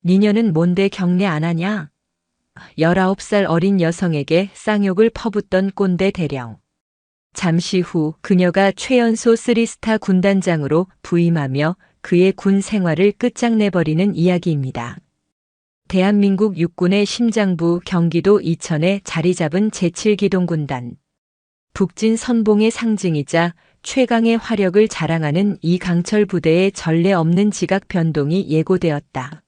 니녀는 뭔데 경례 안 하냐? 19살 어린 여성에게 쌍욕을 퍼붓던 꼰대 대령. 잠시 후 그녀가 최연소 3스타 군단장으로 부임하며 그의 군 생활을 끝장내버리는 이야기입니다. 대한민국 육군의 심장부 경기도 이천에 자리 잡은 제7기동군단. 북진 선봉의 상징이자 최강의 화력을 자랑하는 이 강철 부대의 전례 없는 지각 변동이 예고되었다.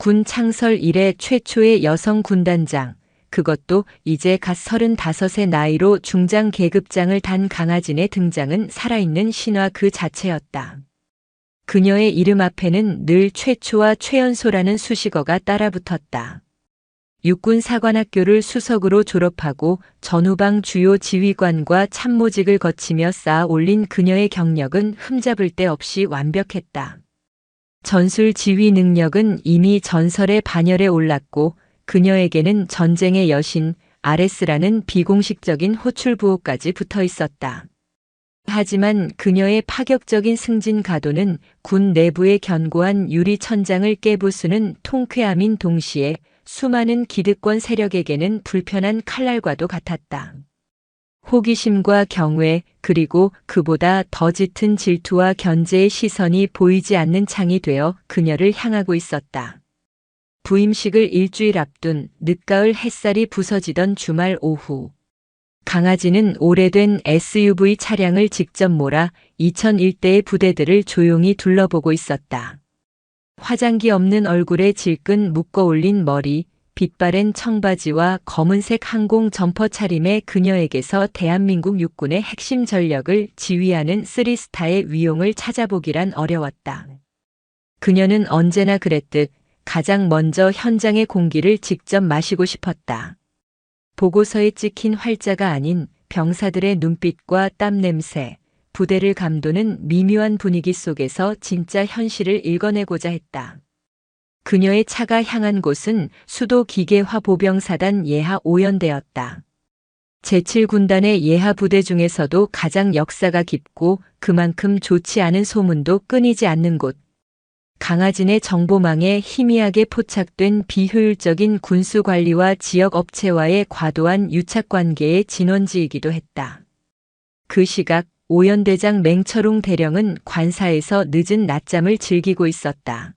군 창설 이래 최초의 여성 군단장, 그것도 이제 갓 35의 나이로 중장 계급장을 단 강하진의 등장은 살아있는 신화 그 자체였다. 그녀의 이름 앞에는 늘 최초와 최연소라는 수식어가 따라붙었다. 육군사관학교를 수석으로 졸업하고 전후방 주요 지휘관과 참모직을 거치며 쌓아 올린 그녀의 경력은 흠잡을 데 없이 완벽했다. 전술 지휘 능력은 이미 전설의 반열에 올랐고 그녀에게는 전쟁의 여신 아레스라는 비공식적인 호출부호까지 붙어 있었다. 하지만 그녀의 파격적인 승진 가도는 군 내부의 견고한 유리 천장을 깨부수는 통쾌함인 동시에 수많은 기득권 세력에게는 불편한 칼날과도 같았다. 호기심과 경외, 그리고 그보다 더 짙은 질투와 견제의 시선이 보이지 않는 창이 되어 그녀를 향하고 있었다. 부임식을 일주일 앞둔 늦가을 햇살이 부서지던 주말 오후. 강아지는 오래된 SUV 차량을 직접 몰아 이천 일대의 부대들을 조용히 둘러보고 있었다. 화장기 없는 얼굴에 질끈 묶어 올린 머리, 빛바랜 청바지와 검은색 항공 점퍼 차림의 그녀에게서 대한민국 육군의 핵심 전력을 지휘하는 3스타의 위용을 찾아보기란 어려웠다. 그녀는 언제나 그랬듯 가장 먼저 현장의 공기를 직접 마시고 싶었다. 보고서에 찍힌 활자가 아닌 병사들의 눈빛과 땀 냄새, 부대를 감도는 미묘한 분위기 속에서 진짜 현실을 읽어내고자 했다. 그녀의 차가 향한 곳은 수도 기계화 보병사단 예하 5연대였다. 제7군단의 예하 부대 중에서도 가장 역사가 깊고 그만큼 좋지 않은 소문도 끊이지 않는 곳. 강하진의 정보망에 희미하게 포착된 비효율적인 군수관리와 지역업체와의 과도한 유착관계의 진원지이기도 했다. 그 시각 5연대장 맹철웅 대령은 관사에서 늦은 낮잠을 즐기고 있었다.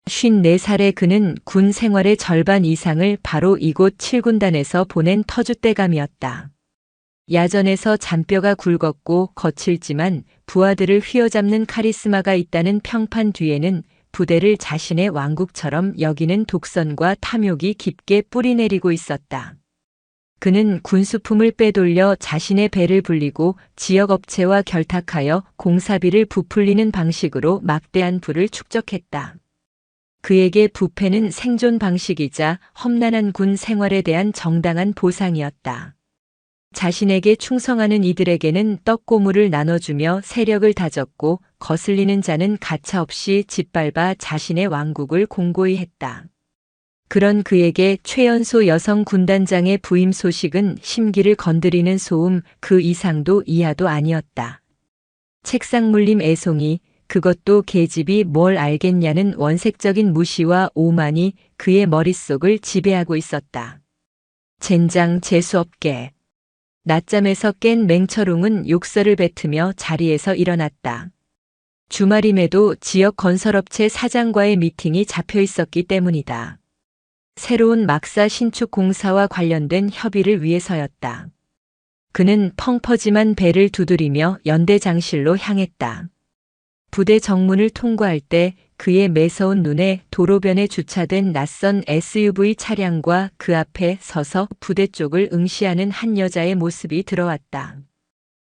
54살의 그는 군 생활의 절반 이상을 바로 이곳 7군단에서 보낸 터줏대감이었다. 야전에서 잔뼈가 굵었고 거칠지만 부하들을 휘어잡는 카리스마가 있다는 평판 뒤에는 부대를 자신의 왕국처럼 여기는 독선과 탐욕이 깊게 뿌리내리고 있었다. 그는 군수품을 빼돌려 자신의 배를 불리고 지역업체와 결탁하여 공사비를 부풀리는 방식으로 막대한 부를 축적했다. 그에게 부패는 생존 방식이자 험난한 군 생활에 대한 정당한 보상이었다. 자신에게 충성하는 이들에게는 떡고물을 나눠주며 세력을 다졌고 거슬리는 자는 가차없이 짓밟아 자신의 왕국을 공고히 했다. 그런 그에게 최연소 여성 군단장의 부임 소식은 심기를 건드리는 소음 그 이상도 이하도 아니었다. 책상 물림 애송이, 그것도 계집이 뭘 알겠냐는 원색적인 무시와 오만이 그의 머릿속을 지배하고 있었다. 젠장 재수없게. 낮잠에서 깬 맹철웅은 욕설을 뱉으며 자리에서 일어났다. 주말임에도 지역 건설업체 사장과의 미팅이 잡혀 있었기 때문이다. 새로운 막사 신축 공사와 관련된 협의를 위해서였다. 그는 펑퍼짐한 배를 두드리며 연대장실로 향했다. 부대 정문을 통과할 때 그의 매서운 눈에 도로변에 주차된 낯선 SUV 차량과 그 앞에 서서 부대 쪽을 응시하는 한 여자의 모습이 들어왔다.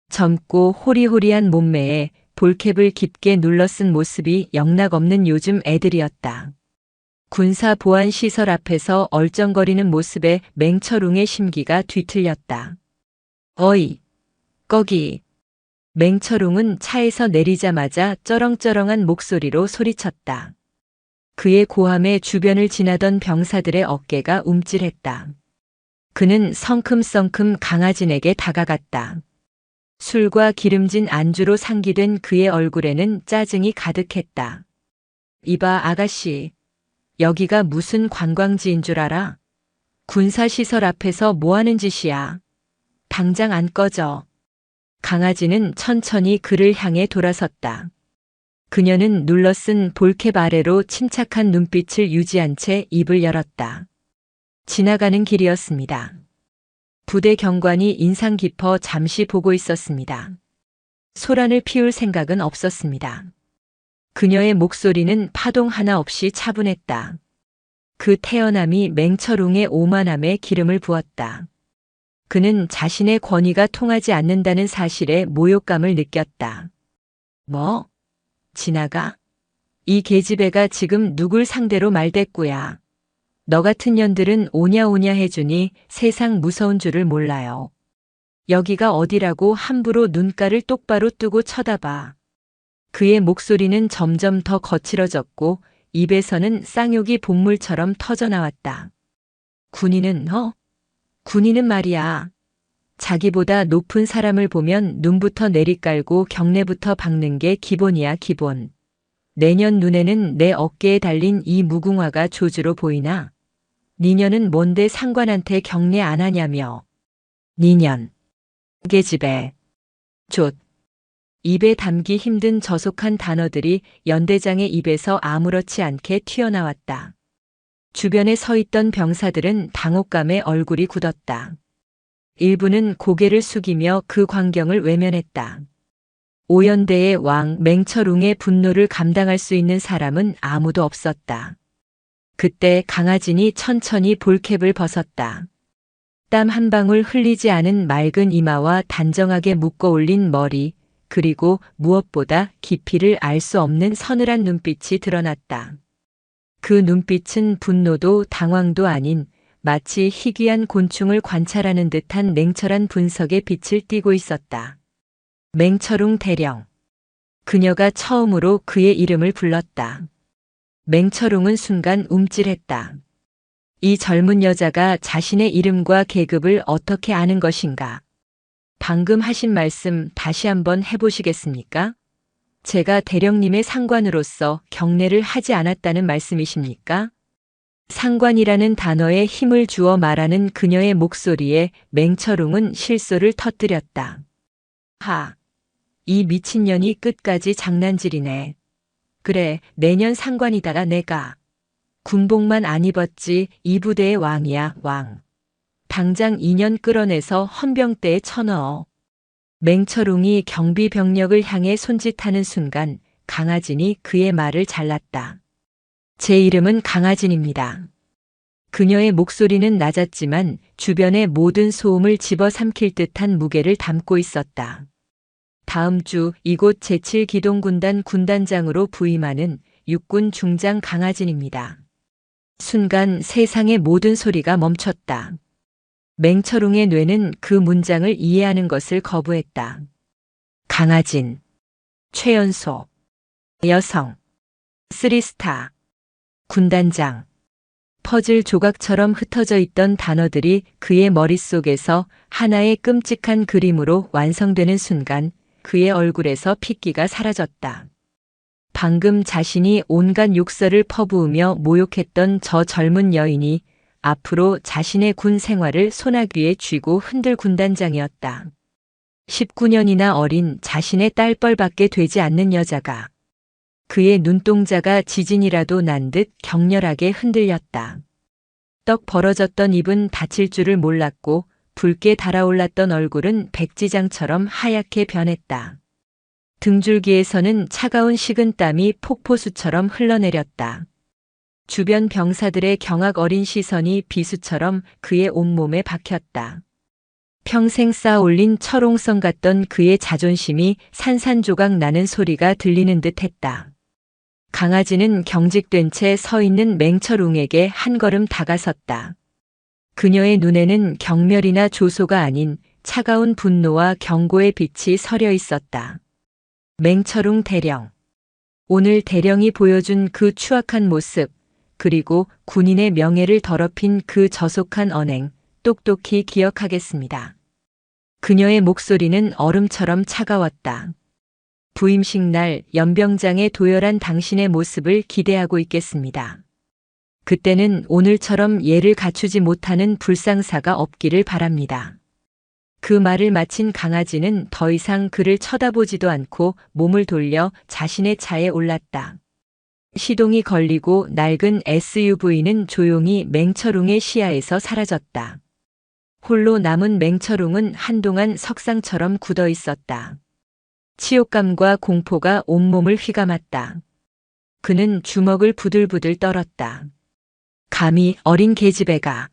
젊고 호리호리한 몸매에 볼캡을 깊게 눌러쓴 모습이 영락없는 요즘 애들이었다. 군사보안시설 앞에서 얼쩡거리는 모습에 맹철웅의 심기가 뒤틀렸다. 어이, 거기. 맹철웅은 차에서 내리자마자 쩌렁쩌렁한 목소리로 소리쳤다. 그의 고함에 주변을 지나던 병사들의 어깨가 움찔했다. 그는 성큼성큼 강하진에게 다가갔다. 술과 기름진 안주로 상기된 그의 얼굴에는 짜증이 가득했다. 이봐 아가씨, 여기가 무슨 관광지인 줄 알아? 군사시설 앞에서 뭐 하는 짓이야? 당장 안 꺼져. 강아지는 천천히 그를 향해 돌아섰다. 그녀는 눌러쓴 볼캡 아래로 침착한 눈빛을 유지한 채 입을 열었다. 지나가는 길이었습니다. 부대 경관이 인상 깊어 잠시 보고 있었습니다. 소란을 피울 생각은 없었습니다. 그녀의 목소리는 파동 하나 없이 차분했다. 그 태연함이 맹철웅의 오만함에 기름을 부었다. 그는 자신의 권위가 통하지 않는다는 사실에 모욕감을 느꼈다. 뭐? 지나가? 이 계집애가 지금 누굴 상대로 말대꾸야. 너 같은 년들은 오냐오냐 해주니 세상 무서운 줄을 몰라요. 여기가 어디라고 함부로 눈가를 똑바로 뜨고 쳐다봐. 그의 목소리는 점점 더 거칠어졌고 입에서는 쌍욕이 본물처럼 터져나왔다. 군인은 군인은 말이야. 자기보다 높은 사람을 보면 눈부터 내리깔고 경례부터 박는 게 기본이야, 기본. 내년 눈에는 내 어깨에 달린 이 무궁화가 조주로 보이나? 니년은 뭔데 상관한테 경례 안 하냐며. 니년. 계집애. 좆. 입에 담기 힘든 저속한 단어들이 연대장의 입에서 아무렇지 않게 튀어나왔다. 주변에 서 있던 병사들은 당혹감에 얼굴이 굳었다. 일부는 고개를 숙이며 그 광경을 외면했다. 오연대의 왕 맹철웅의 분노를 감당할 수 있는 사람은 아무도 없었다. 그때 강하진이 천천히 볼캡을 벗었다. 땀 한 방울 흘리지 않은 맑은 이마와 단정하게 묶어 올린 머리, 그리고 무엇보다 깊이를 알 수 없는 서늘한 눈빛이 드러났다. 그 눈빛은 분노도 당황도 아닌 마치 희귀한 곤충을 관찰하는 듯한 냉철한 분석의 빛을 띠고 있었다. 맹철웅 대령. 그녀가 처음으로 그의 이름을 불렀다. 맹철웅은 순간 움찔했다. 이 젊은 여자가 자신의 이름과 계급을 어떻게 아는 것인가? 방금 하신 말씀 다시 한번 해보시겠습니까? 제가 대령님의 상관으로서 경례를 하지 않았다는 말씀이십니까? 상관이라는 단어에 힘을 주어 말하는 그녀의 목소리에 맹철웅은 실소를 터뜨렸다. 이 미친년이 끝까지 장난질이네. 그래, 내년 상관이다가 내가. 군복만 안 입었지 이 부대의 왕이야, 왕. 당장 2년 끌어내서 헌병대에 쳐넣어. 맹철웅이 경비 병력을 향해 손짓하는 순간 강하진이 그의 말을 잘랐다. 제 이름은 강하진입니다. 그녀의 목소리는 낮았지만 주변의 모든 소음을 집어삼킬 듯한 무게를 담고 있었다. 다음 주 이곳 제7기동군단 군단장으로 부임하는 육군 중장 강하진입니다. 순간 세상의 모든 소리가 멈췄다. 맹철웅의 뇌는 그 문장을 이해하는 것을 거부했다. 강하진, 최연소, 여성, 3스타, 군단장. 퍼즐 조각처럼 흩어져 있던 단어들이 그의 머릿속에서 하나의 끔찍한 그림으로 완성되는 순간 그의 얼굴에서 핏기가 사라졌다. 방금 자신이 온갖 욕설을 퍼부으며 모욕했던 저 젊은 여인이 앞으로 자신의 군 생활을 소나귀에 쥐고 흔들 군단장이었다. 19년이나 어린 자신의 딸뻘밖에 되지 않는 여자가 그의 눈동자가 지진이라도 난 듯 격렬하게 흔들렸다. 떡 벌어졌던 입은 다칠 줄을 몰랐고 붉게 달아올랐던 얼굴은 백지장처럼 하얗게 변했다. 등줄기에서는 차가운 식은땀이 폭포수처럼 흘러내렸다. 주변 병사들의 경악 어린 시선이 비수처럼 그의 온몸에 박혔다. 평생 쌓아올린 철옹성 같던 그의 자존심이 산산조각 나는 소리가 들리는 듯 했다. 강아지는 경직된 채 서 있는 맹철웅에게 한 걸음 다가섰다. 그녀의 눈에는 경멸이나 조소가 아닌 차가운 분노와 경고의 빛이 서려 있었다. 맹철웅 대령. 오늘 대령이 보여준 그 추악한 모습, 그리고 군인의 명예를 더럽힌 그 저속한 언행, 똑똑히 기억하겠습니다. 그녀의 목소리는 얼음처럼 차가웠다. 부임식 날 연병장에 도열한 당신의 모습을 기대하고 있겠습니다. 그때는 오늘처럼 예를 갖추지 못하는 불상사가 없기를 바랍니다. 그 말을 마친 강아지는 더 이상 그를 쳐다보지도 않고 몸을 돌려 자신의 차에 올랐다. 시동이 걸리고 낡은 SUV는 조용히 맹철웅의 시야에서 사라졌다. 홀로 남은 맹철웅은 한동안 석상처럼 굳어 있었다. 치욕감과 공포가 온몸을 휘감았다. 그는 주먹을 부들부들 떨었다. 감히 어린 계집애가.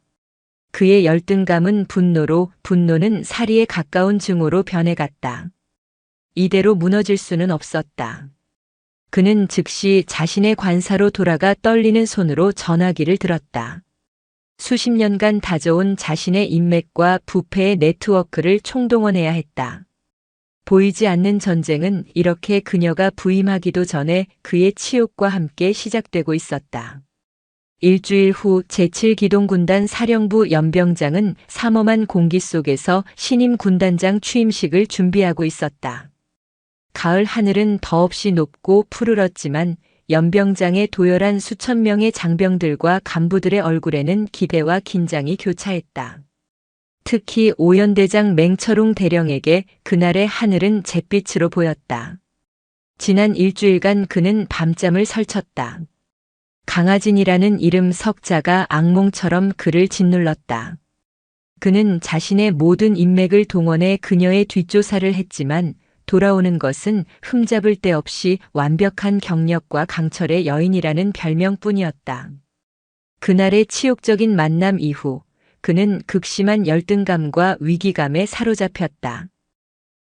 그의 열등감은 분노로, 분노는 사리에 가까운 증오로 변해갔다. 이대로 무너질 수는 없었다. 그는 즉시 자신의 관사로 돌아가 떨리는 손으로 전화기를 들었다. 수십 년간 다져온 자신의 인맥과 부패의 네트워크를 총동원해야 했다. 보이지 않는 전쟁은 이렇게 그녀가 부임하기도 전에 그의 치욕과 함께 시작되고 있었다. 일주일 후 제7기동군단 사령부 연병장은 삼엄한 공기 속에서 신임 군단장 취임식을 준비하고 있었다. 가을 하늘은 더없이 높고 푸르렀지만 연병장의 도열한 수천 명의 장병들과 간부들의 얼굴에는 기대와 긴장이 교차했다. 특히 오연대장 맹철웅 대령에게 그날의 하늘은 잿빛으로 보였다. 지난 일주일간 그는 밤잠을 설쳤다. 강하진이라는 이름 석자가 악몽처럼 그를 짓눌렀다. 그는 자신의 모든 인맥을 동원해 그녀의 뒷조사를 했지만 돌아오는 것은 흠잡을 데 없이 완벽한 경력과 강철의 여인이라는 별명뿐이었다. 그날의 치욕적인 만남 이후 그는 극심한 열등감과 위기감에 사로잡혔다.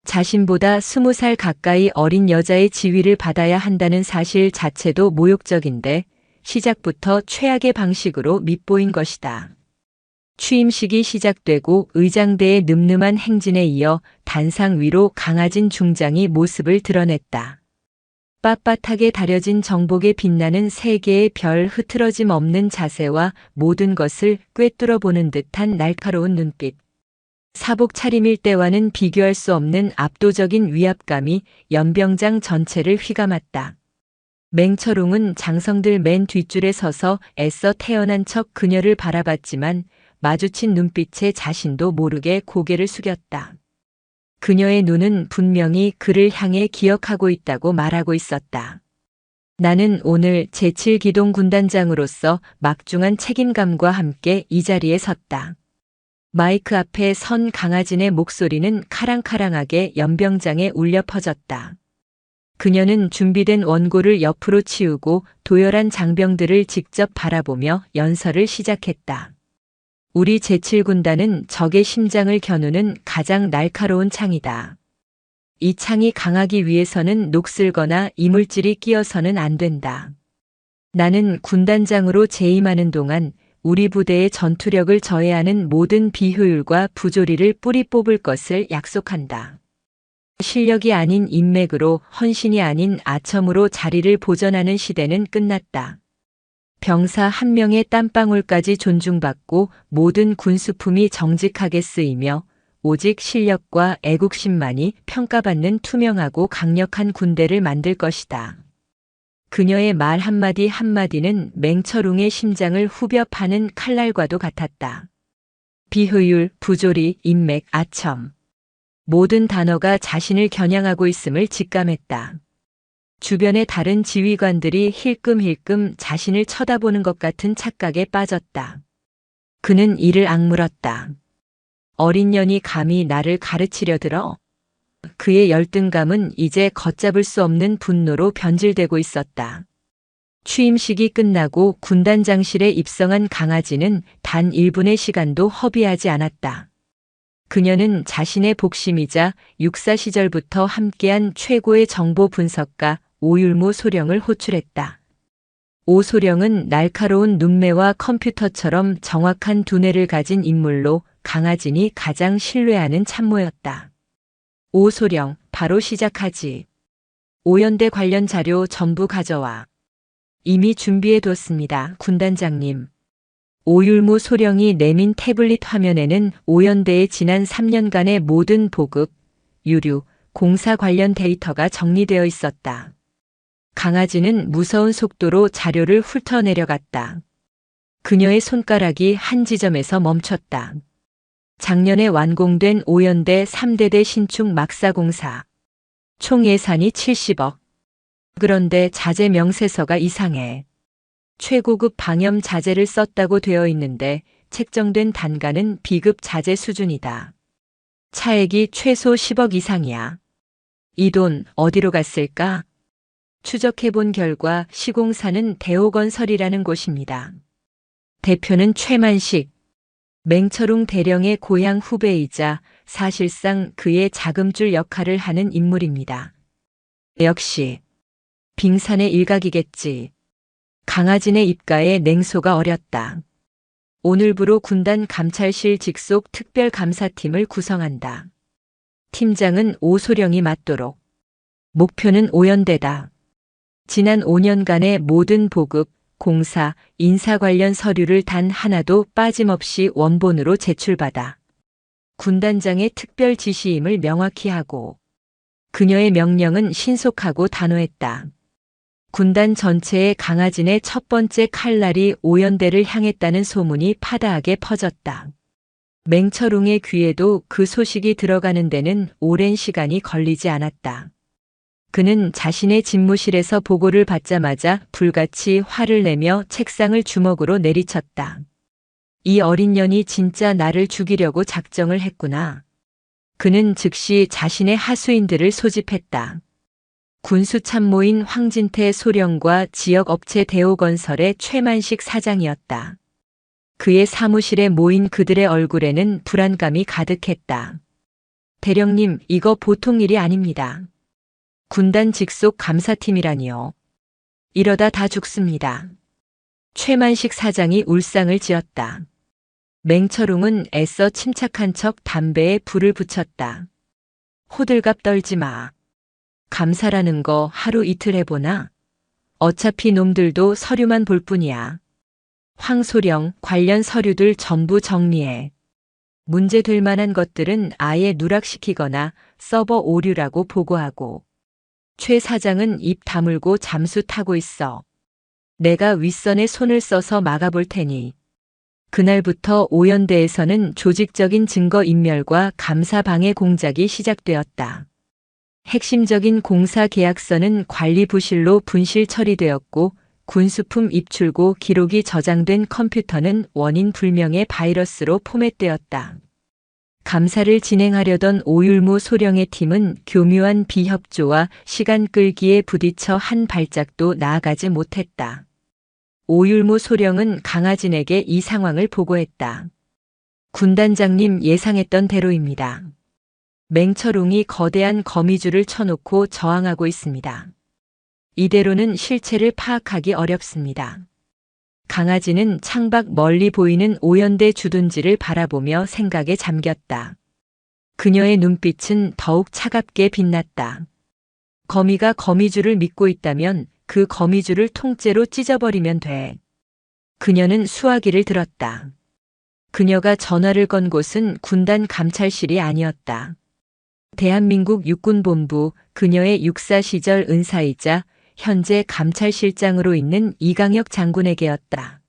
자신보다 20살 가까이 어린 여자의 지위를 받아야 한다는 사실 자체도 모욕적인데 시작부터 최악의 방식으로 밉보인 것이다. 취임식이 시작되고 의장대의 늠름한 행진에 이어 단상 위로 강하진 중장이 모습을 드러냈다. 빳빳하게 다려진 정복에 빛나는 세 개의 별 흐트러짐 없는 자세와 모든 것을 꿰뚫어 보는 듯한 날카로운 눈빛. 사복 차림일 때와는 비교할 수 없는 압도적인 위압감이 연병장 전체를 휘감았다. 맹철웅은 장성들 맨 뒷줄에 서서 애써 태어난 척 그녀를 바라봤지만 마주친 눈빛에 자신도 모르게 고개를 숙였다. 그녀의 눈은 분명히 그를 향해 기억하고 있다고 말하고 있었다. 나는 오늘 제7기동군단장으로서 막중한 책임감과 함께 이 자리에 섰다. 마이크 앞에 선 강하진의 목소리는 카랑카랑하게 연병장에 울려 퍼졌다. 그녀는 준비된 원고를 옆으로 치우고 도열한 장병들을 직접 바라보며 연설을 시작했다. 우리 제7군단은 적의 심장을 겨누는 가장 날카로운 창이다. 이 창이 강하기 위해서는 녹슬거나 이물질이 끼어서는 안 된다. 나는 군단장으로 재임하는 동안 우리 부대의 전투력을 저해하는 모든 비효율과 부조리를 뿌리 뽑을 것을 약속한다. 실력이 아닌 인맥으로, 헌신이 아닌 아첨으로 자리를 보전하는 시대는 끝났다. 병사 한 명의 땀방울까지 존중받고 모든 군수품이 정직하게 쓰이며 오직 실력과 애국심만이 평가받는 투명하고 강력한 군대를 만들 것이다. 그녀의 말 한마디 한마디는 맹철웅의 심장을 후벼 파는 칼날과도 같았다. 비효율, 부조리, 인맥, 아첨. 모든 단어가 자신을 겨냥하고 있음을 직감했다. 주변의 다른 지휘관들이 힐끔힐끔 자신을 쳐다보는 것 같은 착각에 빠졌다. 그는 이를 악물었다. 어린 년이 감히 나를 가르치려 들어? 그의 열등감은 이제 걷잡을 수 없는 분노로 변질되고 있었다. 취임식이 끝나고 군단장실에 입성한 강아지는 단 1분의 시간도 허비하지 않았다. 그녀는 자신의 복심이자 육사 시절부터 함께한 최고의 정보 분석가 오율무 소령을 호출했다. 오 소령은 날카로운 눈매와 컴퓨터처럼 정확한 두뇌를 가진 인물로 강하진이 가장 신뢰하는 참모였다. 오 소령, 바로 시작하지. 오연대 관련 자료 전부 가져와. 이미 준비해뒀습니다, 군단장님. 오율무 소령이 내민 태블릿 화면에는 오연대의 지난 3년간의 모든 보급, 유류, 공사 관련 데이터가 정리되어 있었다. 강아지는 무서운 속도로 자료를 훑어내려갔다. 그녀의 손가락이 한 지점에서 멈췄다. 작년에 완공된 오연대 3대대 신축 막사공사. 총 예산이 70억. 그런데 자재 명세서가 이상해. 최고급 방염 자재를 썼다고 되어 있는데 책정된 단가는 비급 자재 수준이다. 차액이 최소 10억 이상이야. 이 돈 어디로 갔을까? 추적해본 결과 시공사는 대호건설이라는 곳입니다. 대표는 최만식, 맹철웅 대령의 고향 후배이자 사실상 그의 자금줄 역할을 하는 인물입니다. 역시 빙산의 일각이겠지. 강하진의 입가에 냉소가 어렸다. 오늘부로 군단 감찰실 직속 특별감사팀을 구성한다. 팀장은 오소령이 맡도록. 목표는 오연대다. 지난 5년간의 모든 보급, 공사, 인사 관련 서류를 단 하나도 빠짐없이 원본으로 제출받아 군단장의 특별 지시임을 명확히 하고 그녀의 명령은 신속하고 단호했다. 군단 전체에 강하진의 첫 번째 칼날이 오연대를 향했다는 소문이 파다하게 퍼졌다. 맹철웅의 귀에도 그 소식이 들어가는 데는 오랜 시간이 걸리지 않았다. 그는 자신의 집무실에서 보고를 받자마자 불같이 화를 내며 책상을 주먹으로 내리쳤다. 이 어린 년이 진짜 나를 죽이려고 작정을 했구나. 그는 즉시 자신의 하수인들을 소집했다. 군수참모인 황진태 소령과 지역업체 대호건설의 최만식 사장이었다. 그의 사무실에 모인 그들의 얼굴에는 불안감이 가득했다. 대령님, 이거 보통 일이 아닙니다. 군단 직속 감사팀이라니요. 이러다 다 죽습니다. 최만식 사장이 울상을 지었다. 맹철웅은 애써 침착한 척 담배에 불을 붙였다. 호들갑 떨지 마. 감사라는 거 하루 이틀 해보나? 어차피 놈들도 서류만 볼 뿐이야. 황소령, 관련 서류들 전부 정리해. 문제될 만한 것들은 아예 누락시키거나 서버 오류라고 보고하고. 최 사장은 입 다물고 잠수 타고 있어. 내가 윗선에 손을 써서 막아볼 테니. 그날부터 오연대에서는 조직적인 증거 인멸과 감사 방해 공작이 시작되었다. 핵심적인 공사 계약서는 관리 부실로 분실 처리되었고 군수품 입출고 기록이 저장된 컴퓨터는 원인 불명의 바이러스로 포맷되었다. 감사를 진행하려던 오율무 소령의 팀은 교묘한 비협조와 시간 끌기에 부딪혀 한 발짝도 나아가지 못했다. 오율무 소령은 강하진에게 이 상황을 보고했다. 군단장님 예상했던 대로입니다. 맹철웅이 거대한 거미줄을 쳐놓고 저항하고 있습니다. 이대로는 실체를 파악하기 어렵습니다. 강아지는 창밖 멀리 보이는 오연대 주둔지를 바라보며 생각에 잠겼다. 그녀의 눈빛은 더욱 차갑게 빛났다. 거미가 거미줄을 믿고 있다면 그 거미줄을 통째로 찢어버리면 돼. 그녀는 수화기를 들었다. 그녀가 전화를 건 곳은 군단 감찰실이 아니었다. 대한민국 육군본부, 그녀의 육사 시절 은사이자 현재 감찰실장으로 있는 이강혁 장군에게였다.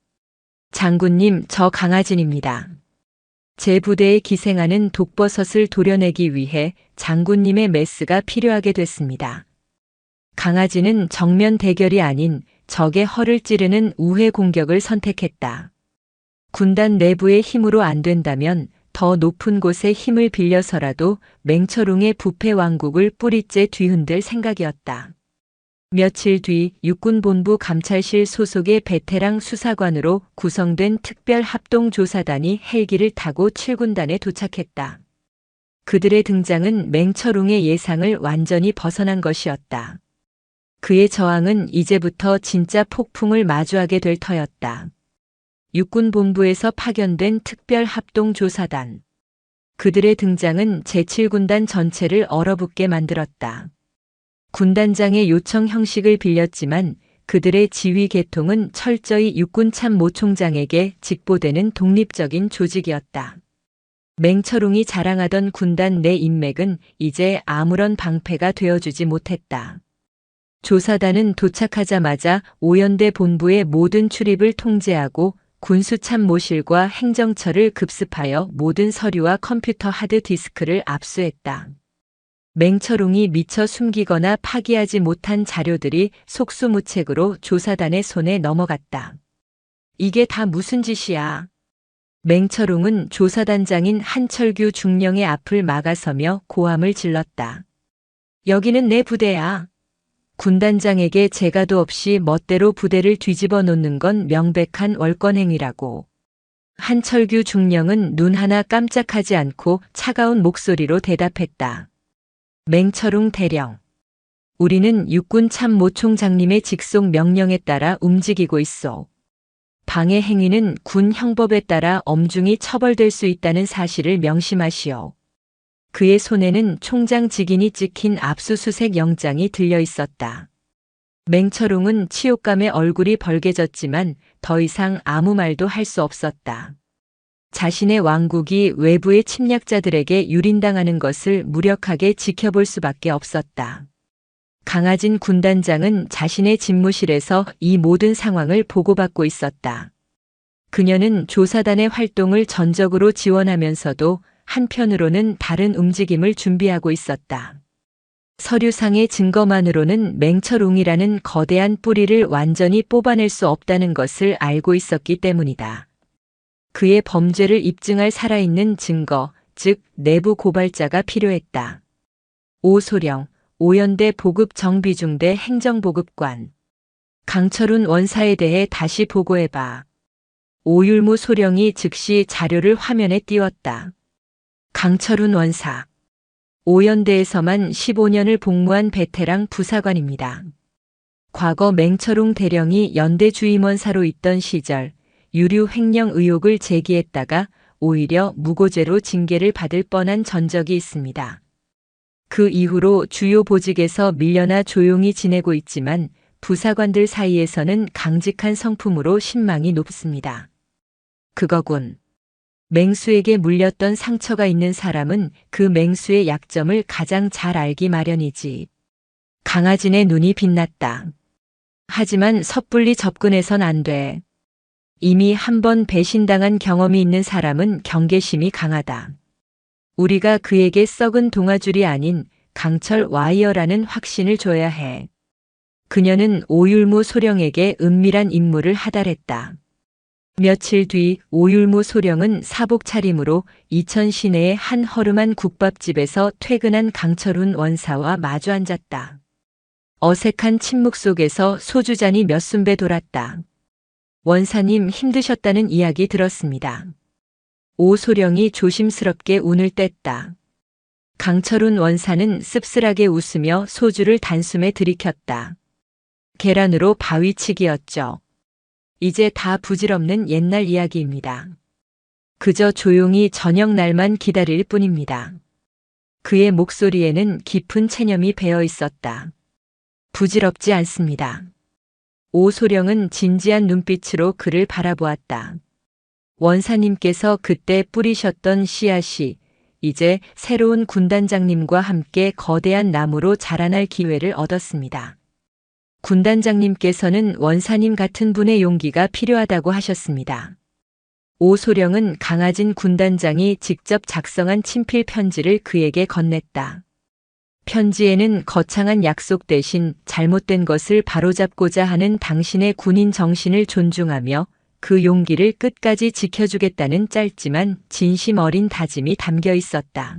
장군님, 저 강하진입니다. 제 부대에 기생하는 독버섯을 도려내기 위해 장군님의 메스가 필요하게 됐습니다. 강하진은 정면 대결이 아닌 적의 허를 찌르는 우회 공격을 선택했다. 군단 내부의 힘으로 안 된다면 더 높은 곳의 힘을 빌려서라도 맹철웅의 부패 왕국을 뿌리째 뒤흔들 생각이었다. 며칠 뒤 육군본부 감찰실 소속의 베테랑 수사관으로 구성된 특별합동조사단이 헬기를 타고 7군단에 도착했다. 그들의 등장은 맹철웅의 예상을 완전히 벗어난 것이었다. 그의 저항은 이제부터 진짜 폭풍을 마주하게 될 터였다. 육군본부에서 파견된 특별합동조사단. 그들의 등장은 제7군단 전체를 얼어붙게 만들었다. 군단장의 요청 형식을 빌렸지만 그들의 지휘 계통은 철저히 육군참모총장에게 직보되는 독립적인 조직이었다. 맹철웅이 자랑하던 군단 내 인맥은 이제 아무런 방패가 되어주지 못했다. 조사단은 도착하자마자 오연대 본부의 모든 출입을 통제하고 군수참모실과 행정처를 급습하여 모든 서류와 컴퓨터 하드디스크를 압수했다. 맹철웅이 미처 숨기거나 파기하지 못한 자료들이 속수무책으로 조사단의 손에 넘어갔다. 이게 다 무슨 짓이야? 맹철웅은 조사단장인 한철규 중령의 앞을 막아서며 고함을 질렀다. 여기는 내 부대야. 군단장에게 재가도 없이 멋대로 부대를 뒤집어 놓는 건 명백한 월권행위라고. 한철규 중령은 눈 하나 깜짝하지 않고 차가운 목소리로 대답했다. 맹철웅 대령. 우리는 육군 참모총장님의 직속 명령에 따라 움직이고 있어. 방해 행위는 군 형법에 따라 엄중히 처벌될 수 있다는 사실을 명심하시오. 그의 손에는 총장 직인이 찍힌 압수수색 영장이 들려 있었다. 맹철웅은 치욕감에 얼굴이 벌개졌지만 더 이상 아무 말도 할 수 없었다. 자신의 왕국이 외부의 침략자들에게 유린당하는 것을 무력하게 지켜볼 수밖에 없었다. 강하진 군단장은 자신의 집무실에서 이 모든 상황을 보고받고 있었다. 그녀는 조사단의 활동을 전적으로 지원하면서도 한편으로는 다른 움직임을 준비하고 있었다. 서류상의 증거만으로는 맹철웅이라는 거대한 뿌리를 완전히 뽑아낼 수 없다는 것을 알고 있었기 때문이다. 그의 범죄를 입증할 살아있는 증거, 즉 내부 고발자가 필요했다. 오소령, 오연대 보급 정비중대 행정보급관. 강철훈 원사에 대해 다시 보고해봐. 오율무 소령이 즉시 자료를 화면에 띄웠다. 강철훈 원사. 오연대에서만 15년을 복무한 베테랑 부사관입니다. 과거 맹철웅 대령이 연대 주임원사로 있던 시절 유류 횡령 의혹을 제기했다가 오히려 무고죄로 징계를 받을 뻔한 전적이 있습니다. 그 이후로 주요 보직에서 밀려나 조용히 지내고 있지만 부사관들 사이에서는 강직한 성품으로 신망이 높습니다. 그거군. 맹수에게 물렸던 상처가 있는 사람은 그 맹수의 약점을 가장 잘 알기 마련이지. 강하진의 눈이 빛났다. 하지만 섣불리 접근해선 안 돼. 이미 한 번 배신당한 경험이 있는 사람은 경계심이 강하다. 우리가 그에게 썩은 동아줄이 아닌 강철 와이어라는 확신을 줘야 해. 그녀는 오율무 소령에게 은밀한 임무를 하달했다. 며칠 뒤 오율무 소령은 사복 차림으로 이천 시내의 한 허름한 국밥집에서 퇴근한 강철훈 원사와 마주 앉았다. 어색한 침묵 속에서 소주잔이 몇 순배 돌았다. 원사님 힘드셨다는 이야기 들었습니다. 오 소령이 조심스럽게 운을 뗐다. 강철훈 원사는 씁쓸하게 웃으며 소주를 단숨에 들이켰다. 계란으로 바위치기였죠. 이제 다 부질없는 옛날 이야기입니다. 그저 조용히 저녁 날만 기다릴 뿐입니다. 그의 목소리에는 깊은 체념이 배어 있었다. 부질없지 않습니다. 오소령은 진지한 눈빛으로 그를 바라보았다. 원사님께서 그때 뿌리셨던 씨앗이 이제 새로운 군단장님과 함께 거대한 나무로 자라날 기회를 얻었습니다. 군단장님께서는 원사님 같은 분의 용기가 필요하다고 하셨습니다. 오소령은 강하진 군단장이 직접 작성한 친필 편지를 그에게 건넸다. 편지에는 거창한 약속 대신 잘못된 것을 바로잡고자 하는 당신의 군인 정신을 존중하며 그 용기를 끝까지 지켜주겠다는 짧지만 진심 어린 다짐이 담겨 있었다.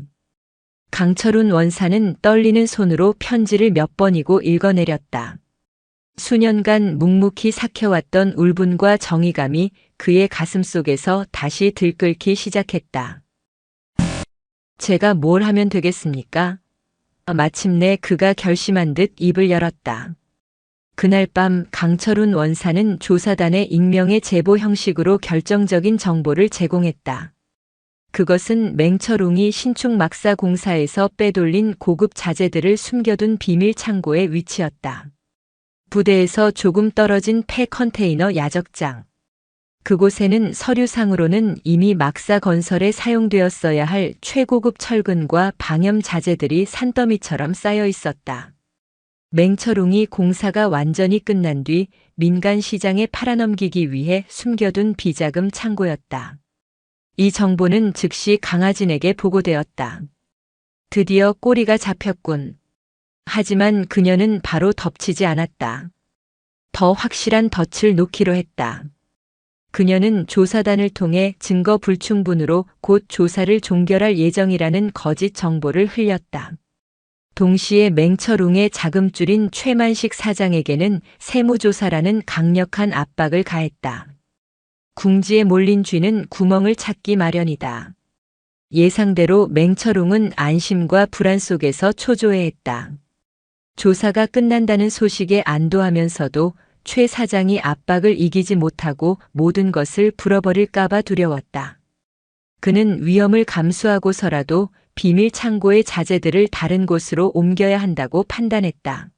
강철훈 원사는 떨리는 손으로 편지를 몇 번이고 읽어내렸다. 수년간 묵묵히 삭혀왔던 울분과 정의감이 그의 가슴속에서 다시 들끓기 시작했다. 제가 뭘 하면 되겠습니까? 마침내 그가 결심한 듯 입을 열었다. 그날 밤 강철훈 원사는 조사단의 익명의 제보 형식으로 결정적인 정보를 제공했다. 그것은 맹철웅이 신축 막사 공사에서 빼돌린 고급 자재들을 숨겨둔 비밀 창고의 위치였다. 부대에서 조금 떨어진 폐 컨테이너 야적장. 그곳에는 서류상으로는 이미 막사 건설에 사용되었어야 할 최고급 철근과 방염 자재들이 산더미처럼 쌓여 있었다. 맹철웅이 공사가 완전히 끝난 뒤 민간 시장에 팔아넘기기 위해 숨겨둔 비자금 창고였다. 이 정보는 즉시 강하진에게 보고되었다. 드디어 꼬리가 잡혔군. 하지만 그녀는 바로 덮치지 않았다. 더 확실한 덫을 놓기로 했다. 그녀는 조사단을 통해 증거 불충분으로 곧 조사를 종결할 예정이라는 거짓 정보를 흘렸다. 동시에 맹철웅의 자금줄인 최만식 사장에게는 세무조사라는 강력한 압박을 가했다. 궁지에 몰린 쥐는 구멍을 찾기 마련이다. 예상대로 맹철웅은 안심과 불안 속에서 초조해했다. 조사가 끝난다는 소식에 안도하면서도 최 사장이 압박을 이기지 못하고 모든 것을 불어버릴까봐 두려웠다. 그는 위험을 감수하고서라도 비밀 창고의 자재들을 다른 곳으로 옮겨야 한다고 판단했다.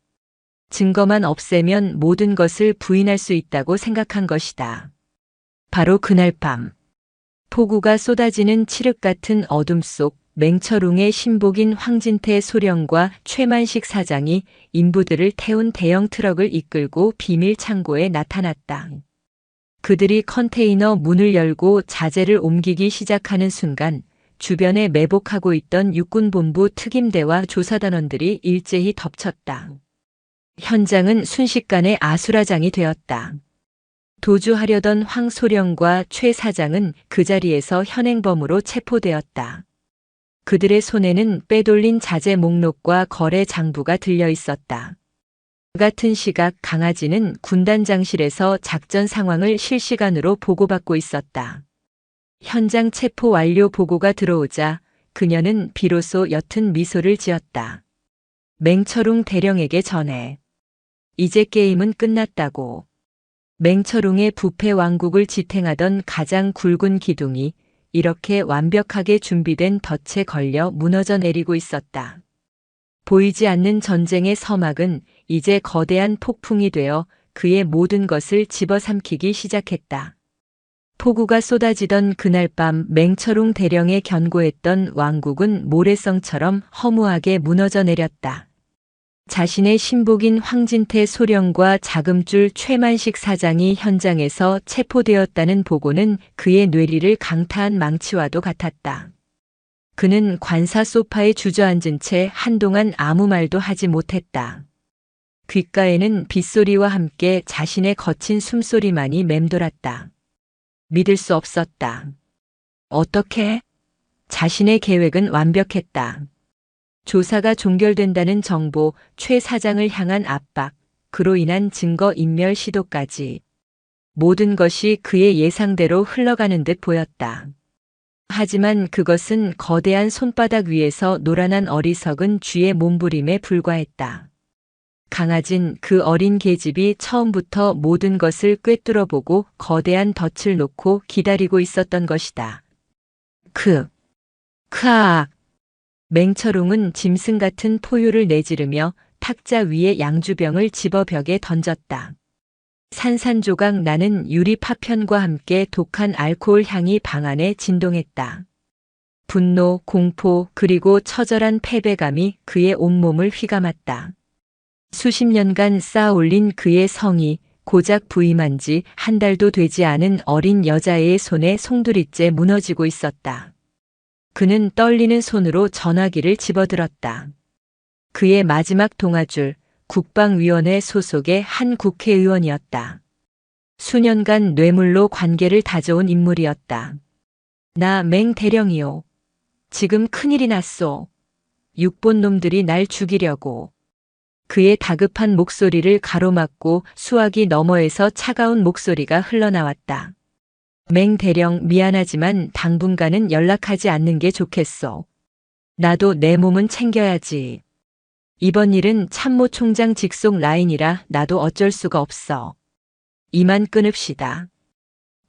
증거만 없애면 모든 것을 부인할 수 있다고 생각한 것이다. 바로 그날 밤, 폭우가 쏟아지는 칠흑 같은 어둠 속 맹철웅의 신복인 황진태 소령과 최만식 사장이 인부들을 태운 대형 트럭을 이끌고 비밀 창고에 나타났다. 그들이 컨테이너 문을 열고 자재를 옮기기 시작하는 순간 주변에 매복하고 있던 육군본부 특임대와 조사단원들이 일제히 덮쳤다. 현장은 순식간에 아수라장이 되었다. 도주하려던 황 소령과 최 사장은 그 자리에서 현행범으로 체포되었다. 그들의 손에는 빼돌린 자재 목록과 거래 장부가 들려 있었다. 같은 시각 강아지는 군단장실에서 작전 상황을 실시간으로 보고받고 있었다. 현장 체포 완료 보고가 들어오자 그녀는 비로소 옅은 미소를 지었다. 맹철웅 대령에게 전해. 이제 게임은 끝났다고. 맹철웅의 부패 왕국을 지탱하던 가장 굵은 기둥이 이렇게 완벽하게 준비된 덫에 걸려 무너져 내리고 있었다. 보이지 않는 전쟁의 서막은 이제 거대한 폭풍이 되어 그의 모든 것을 집어삼키기 시작했다. 폭우가 쏟아지던 그날 밤 맹철웅 대령에 견고했던 왕국은 모래성처럼 허무하게 무너져 내렸다. 자신의 신복인 황진태 소령과 자금줄 최만식 사장이 현장에서 체포되었다는 보고는 그의 뇌리를 강타한 망치와도 같았다. 그는 관사 소파에 주저앉은 채 한동안 아무 말도 하지 못했다. 귓가에는 빗소리와 함께 자신의 거친 숨소리만이 맴돌았다. 믿을 수 없었다. 어떻게? 자신의 계획은 완벽했다. 조사가 종결된다는 정보, 최 사장을 향한 압박, 그로 인한 증거 인멸 시도까지. 모든 것이 그의 예상대로 흘러가는 듯 보였다. 하지만 그것은 거대한 손바닥 위에서 노란한 어리석은 쥐의 몸부림에 불과했다. 강아진 그 어린 계집이 처음부터 모든 것을 꿰뚫어보고 거대한 덫을 놓고 기다리고 있었던 것이다. 크악. 맹철웅은 짐승 같은 포효를 내지르며 탁자 위에 양주병을 집어 벽에 던졌다. 산산조각 나는 유리 파편과 함께 독한 알코올 향이 방 안에 진동했다. 분노, 공포, 그리고 처절한 패배감이 그의 온몸을 휘감았다. 수십 년간 쌓아올린 그의 성이 고작 부임한 지 한 달도 되지 않은 어린 여자의 손에 송두리째 무너지고 있었다. 그는 떨리는 손으로 전화기를 집어들었다. 그의 마지막 동아줄, 국방위원회 소속의 한 국회의원이었다. 수년간 뇌물로 관계를 다져온 인물이었다. 나 맹대령이요. 지금 큰일이 났소. 육본 놈들이 날 죽이려고. 그의 다급한 목소리를 가로막고 수화기 너머에서 차가운 목소리가 흘러나왔다. 맹대령 미안하지만 당분간은 연락하지 않는 게 좋겠소. 나도 내 몸은 챙겨야지. 이번 일은 참모총장 직속 라인이라 나도 어쩔 수가 없어. 이만 끊읍시다.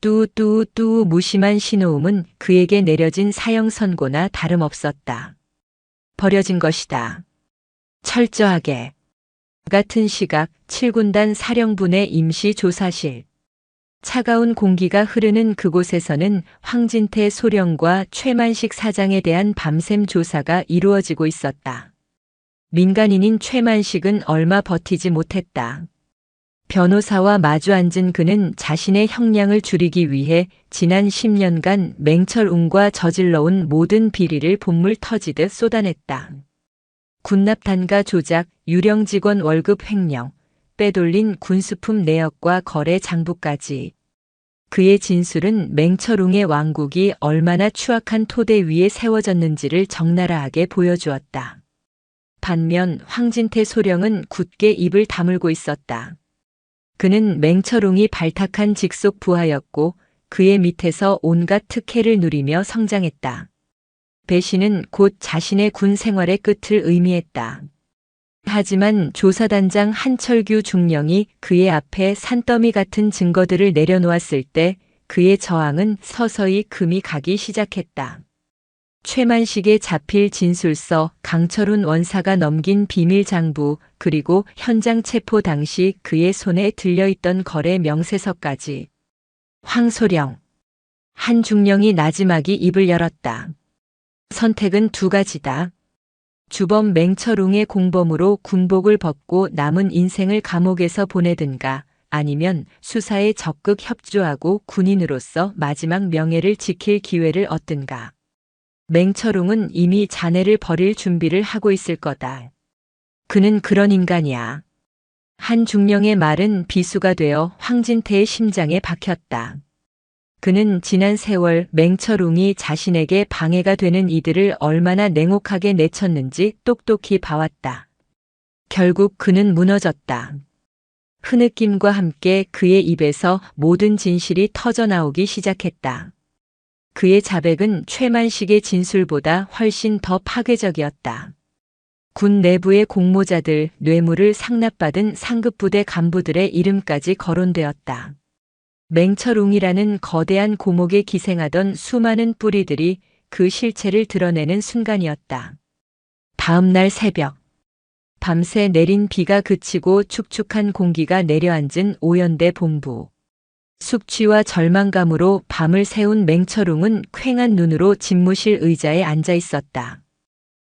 뚜뚜뚜 무심한 신호음은 그에게 내려진 사형 선고나 다름없었다. 버려진 것이다. 철저하게. 같은 시각 7군단 사령부의 임시조사실. 차가운 공기가 흐르는 그곳에서는 황진태 소령과 최만식 사장에 대한 밤샘 조사가 이루어지고 있었다. 민간인인 최만식은 얼마 버티지 못했다. 변호사와 마주 앉은 그는 자신의 형량을 줄이기 위해 지난 10년간 맹철웅과 저질러온 모든 비리를 본물 터지듯 쏟아냈다. 군납 단가 조작, 유령 직원 월급 횡령, 빼돌린 군수품 내역과 거래 장부까지. 그의 진술은 맹철웅의 왕국이 얼마나 추악한 토대 위에 세워졌는지를 적나라하게 보여주었다. 반면 황진태 소령은 굳게 입을 다물고 있었다. 그는 맹철웅이 발탁한 직속 부하였고 그의 밑에서 온갖 특혜를 누리며 성장했다. 배신은 곧 자신의 군 생활의 끝을 의미했다. 하지만 조사단장 한철규 중령이 그의 앞에 산더미 같은 증거들을 내려놓았을 때 그의 저항은 서서히 금이 가기 시작했다. 최만식의 자필 진술서, 강철훈 원사가 넘긴 비밀 장부, 그리고 현장 체포 당시 그의 손에 들려있던 거래 명세서까지. 황소령. 한중령이 나지막이 입을 열었다. 선택은 두 가지다. 주범 맹철웅의 공범으로 군복을 벗고 남은 인생을 감옥에서 보내든가 아니면 수사에 적극 협조하고 군인으로서 마지막 명예를 지킬 기회를 얻든가. 맹철웅은 이미 자네를 버릴 준비를 하고 있을 거다. 그는 그런 인간이야. 한중령의 말은 비수가 되어 황진태의 심장에 박혔다. 그는 지난 세월 맹철웅이 자신에게 방해가 되는 이들을 얼마나 냉혹하게 내쳤는지 똑똑히 봐왔다. 결국 그는 무너졌다. 흐느낌과 함께 그의 입에서 모든 진실이 터져나오기 시작했다. 그의 자백은 최만식의 진술보다 훨씬 더 파괴적이었다. 군 내부의 공모자들, 뇌물을 상납받은 상급부대 간부들의 이름까지 거론되었다. 맹철웅이라는 거대한 고목에 기생하던 수많은 뿌리들이 그 실체를 드러내는 순간이었다. 다음 날 새벽. 밤새 내린 비가 그치고 축축한 공기가 내려앉은 오연대 본부. 숙취와 절망감으로 밤을 새운 맹철웅은 퀭한 눈으로 집무실 의자에 앉아 있었다.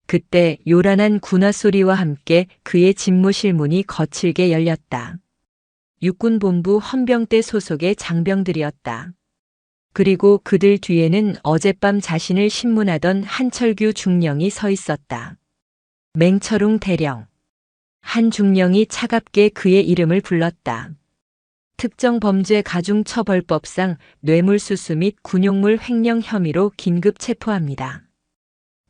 그때 요란한 군화 소리와 함께 그의 집무실 문이 거칠게 열렸다. 육군본부 헌병대 소속의 장병들이었다. 그리고 그들 뒤에는 어젯밤 자신을 신문하던 한철규 중령이 서 있었다. 맹철웅 대령. 한 중령이 차갑게 그의 이름을 불렀다. 특정범죄가중처벌법상 뇌물수수 및 군용물 횡령 혐의로 긴급 체포합니다.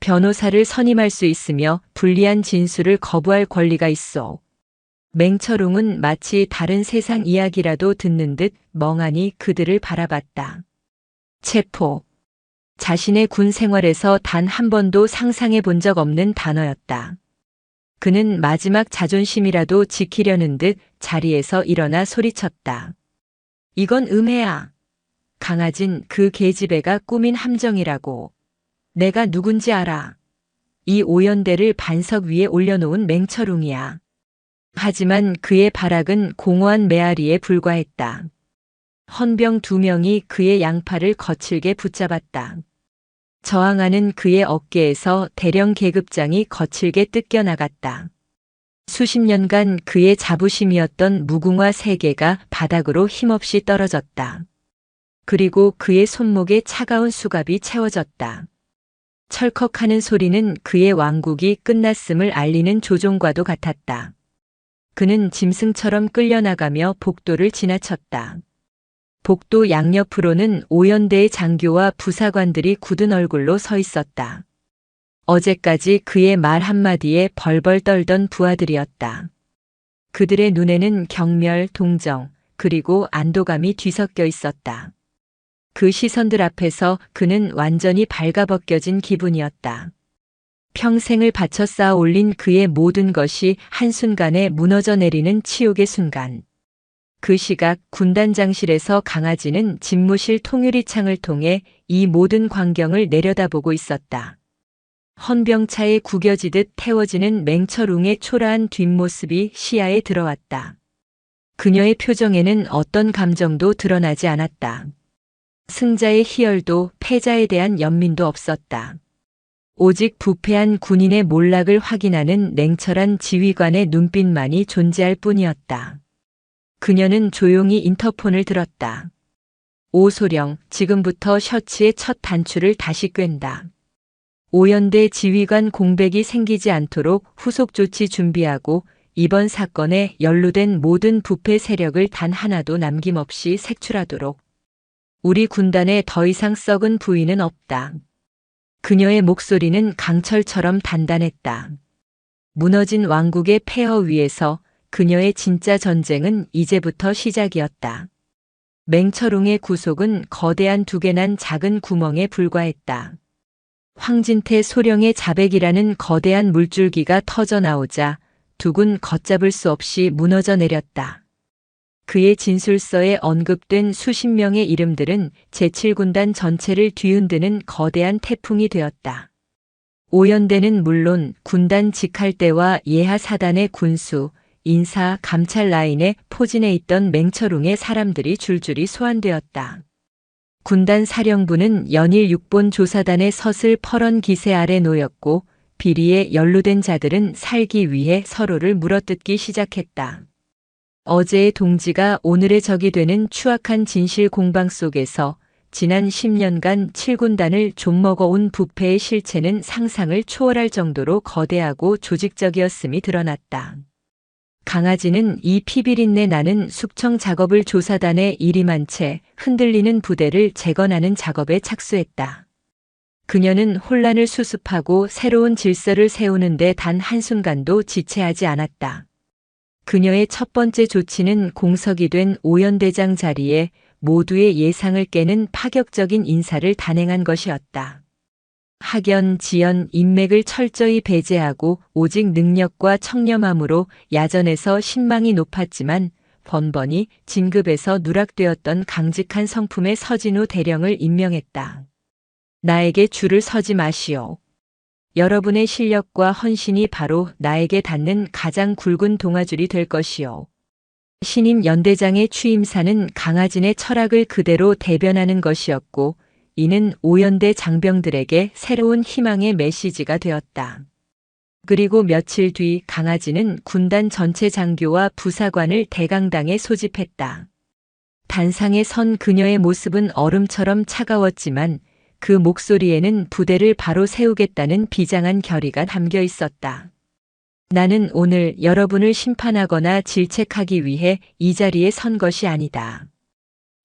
변호사를 선임할 수 있으며 불리한 진술을 거부할 권리가 있어. 맹철웅은 마치 다른 세상 이야기라도 듣는 듯 멍하니 그들을 바라봤다. 체포. 자신의 군 생활에서 단 한 번도 상상해 본 적 없는 단어였다. 그는 마지막 자존심이라도 지키려는 듯 자리에서 일어나 소리쳤다. 이건 음해야. 강아진 그 계집애가 꾸민 함정이라고. 내가 누군지 알아. 이 오연대를 반석 위에 올려놓은 맹철웅이야. 하지만 그의 발악은 공허한 메아리에 불과했다. 헌병 2명이 그의 양팔을 거칠게 붙잡았다. 저항하는 그의 어깨에서 대령 계급장이 거칠게 뜯겨나갔다. 수십 년간 그의 자부심이었던 무궁화 3개가 바닥으로 힘없이 떨어졌다. 그리고 그의 손목에 차가운 수갑이 채워졌다. 철컥하는 소리는 그의 왕국이 끝났음을 알리는 조종과도 같았다. 그는 짐승처럼 끌려나가며 복도를 지나쳤다. 복도 양옆으로는 오연대의 장교와 부사관들이 굳은 얼굴로 서 있었다. 어제까지 그의 말 한마디에 벌벌 떨던 부하들이었다. 그들의 눈에는 경멸, 동정, 그리고 안도감이 뒤섞여 있었다. 그 시선들 앞에서 그는 완전히 발가벗겨진 기분이었다. 평생을 바쳐 쌓아 올린 그의 모든 것이 한순간에 무너져 내리는 치욕의 순간. 그 시각 군단장실에서 강아지는 집무실 통유리 창을 통해 이 모든 광경을 내려다보고 있었다. 헌병차에 구겨지듯 태워지는 맹철웅의 초라한 뒷모습이 시야에 들어왔다. 그녀의 표정에는 어떤 감정도 드러나지 않았다. 승자의 희열도 패자에 대한 연민도 없었다. 오직 부패한 군인의 몰락을 확인하는 냉철한 지휘관의 눈빛만이 존재할 뿐이었다. 그녀는 조용히 인터폰을 들었다. 오소령, 지금부터 셔츠의 첫 단추를 다시 꿰다. 오연대 지휘관 공백이 생기지 않도록 후속 조치 준비하고 이번 사건에 연루된 모든 부패 세력을 단 하나도 남김없이 색출하도록. 우리 군단에 더 이상 썩은 부위는 없다. 그녀의 목소리는 강철처럼 단단했다. 무너진 왕국의 폐허 위에서 그녀의 진짜 전쟁은 이제부터 시작이었다. 맹철웅의 구속은 거대한 두 개 난 작은 구멍에 불과했다. 황진태 소령의 자백이라는 거대한 물줄기가 터져 나오자 두군 걷잡을 수 없이 무너져 내렸다. 그의 진술서에 언급된 수십 명의 이름들은 제7군단 전체를 뒤흔드는 거대한 태풍이 되었다. 오연대는 물론 군단 직할대와 예하 사단의 군수, 인사, 감찰 라인에 포진해 있던 맹철웅의 사람들이 줄줄이 소환되었다. 군단 사령부는 연일 육본 조사단의 서슬 퍼런 기세 아래 놓였고 비리에 연루된 자들은 살기 위해 서로를 물어뜯기 시작했다. 어제의 동지가 오늘의 적이 되는 추악한 진실 공방 속에서 지난 10년간 7군단을 좀먹어온 부패의 실체는 상상을 초월할 정도로 거대하고 조직적이었음이 드러났다. 강아지는 이 피비린내 나는 숙청 작업을 조사단에 일임한 채 흔들리는 부대를 재건하는 작업에 착수했다. 그녀는 혼란을 수습하고 새로운 질서를 세우는데 단 한순간도 지체하지 않았다. 그녀의 첫 번째 조치는 공석이 된 오연대장 자리에 모두의 예상을 깨는 파격적인 인사를 단행한 것이었다. 학연, 지연, 인맥을 철저히 배제하고 오직 능력과 청렴함으로 야전에서 신망이 높았지만 번번이 진급에서 누락되었던 강직한 성품의 서진우 대령을 임명했다. 나에게 줄을 서지 마시오. 여러분의 실력과 헌신이 바로 나에게 닿는 가장 굵은 동아줄이 될 것이오. 신임 연대장의 취임사는 강하진의 철학을 그대로 대변하는 것이었고 이는 오연대 장병들에게 새로운 희망의 메시지가 되었다. 그리고 며칠 뒤 강하진은 군단 전체 장교와 부사관을 대강당에 소집했다. 단상에 선 그녀의 모습은 얼음처럼 차가웠지만 그 목소리에는 부대를 바로 세우겠다는 비장한 결의가 담겨 있었다. 나는 오늘 여러분을 심판하거나 질책하기 위해 이 자리에 선 것이 아니다.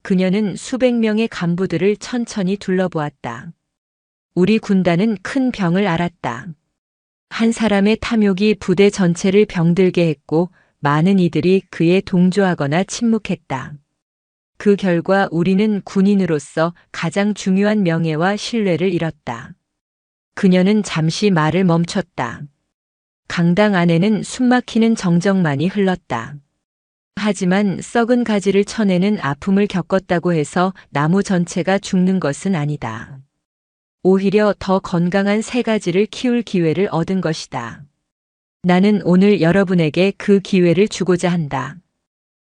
그녀는 수백 명의 간부들을 천천히 둘러보았다. 우리 군단은 큰 병을 앓았다. 한 사람의 탐욕이 부대 전체를 병들게 했고 많은 이들이 그에 동조하거나 침묵했다. 그 결과 우리는 군인으로서 가장 중요한 명예와 신뢰를 잃었다. 그녀는 잠시 말을 멈췄다. 강당 안에는 숨막히는 정적만이 흘렀다. 하지만 썩은 가지를 쳐내는 아픔을 겪었다고 해서 나무 전체가 죽는 것은 아니다. 오히려 더 건강한 새 가지를 키울 기회를 얻은 것이다. 나는 오늘 여러분에게 그 기회를 주고자 한다.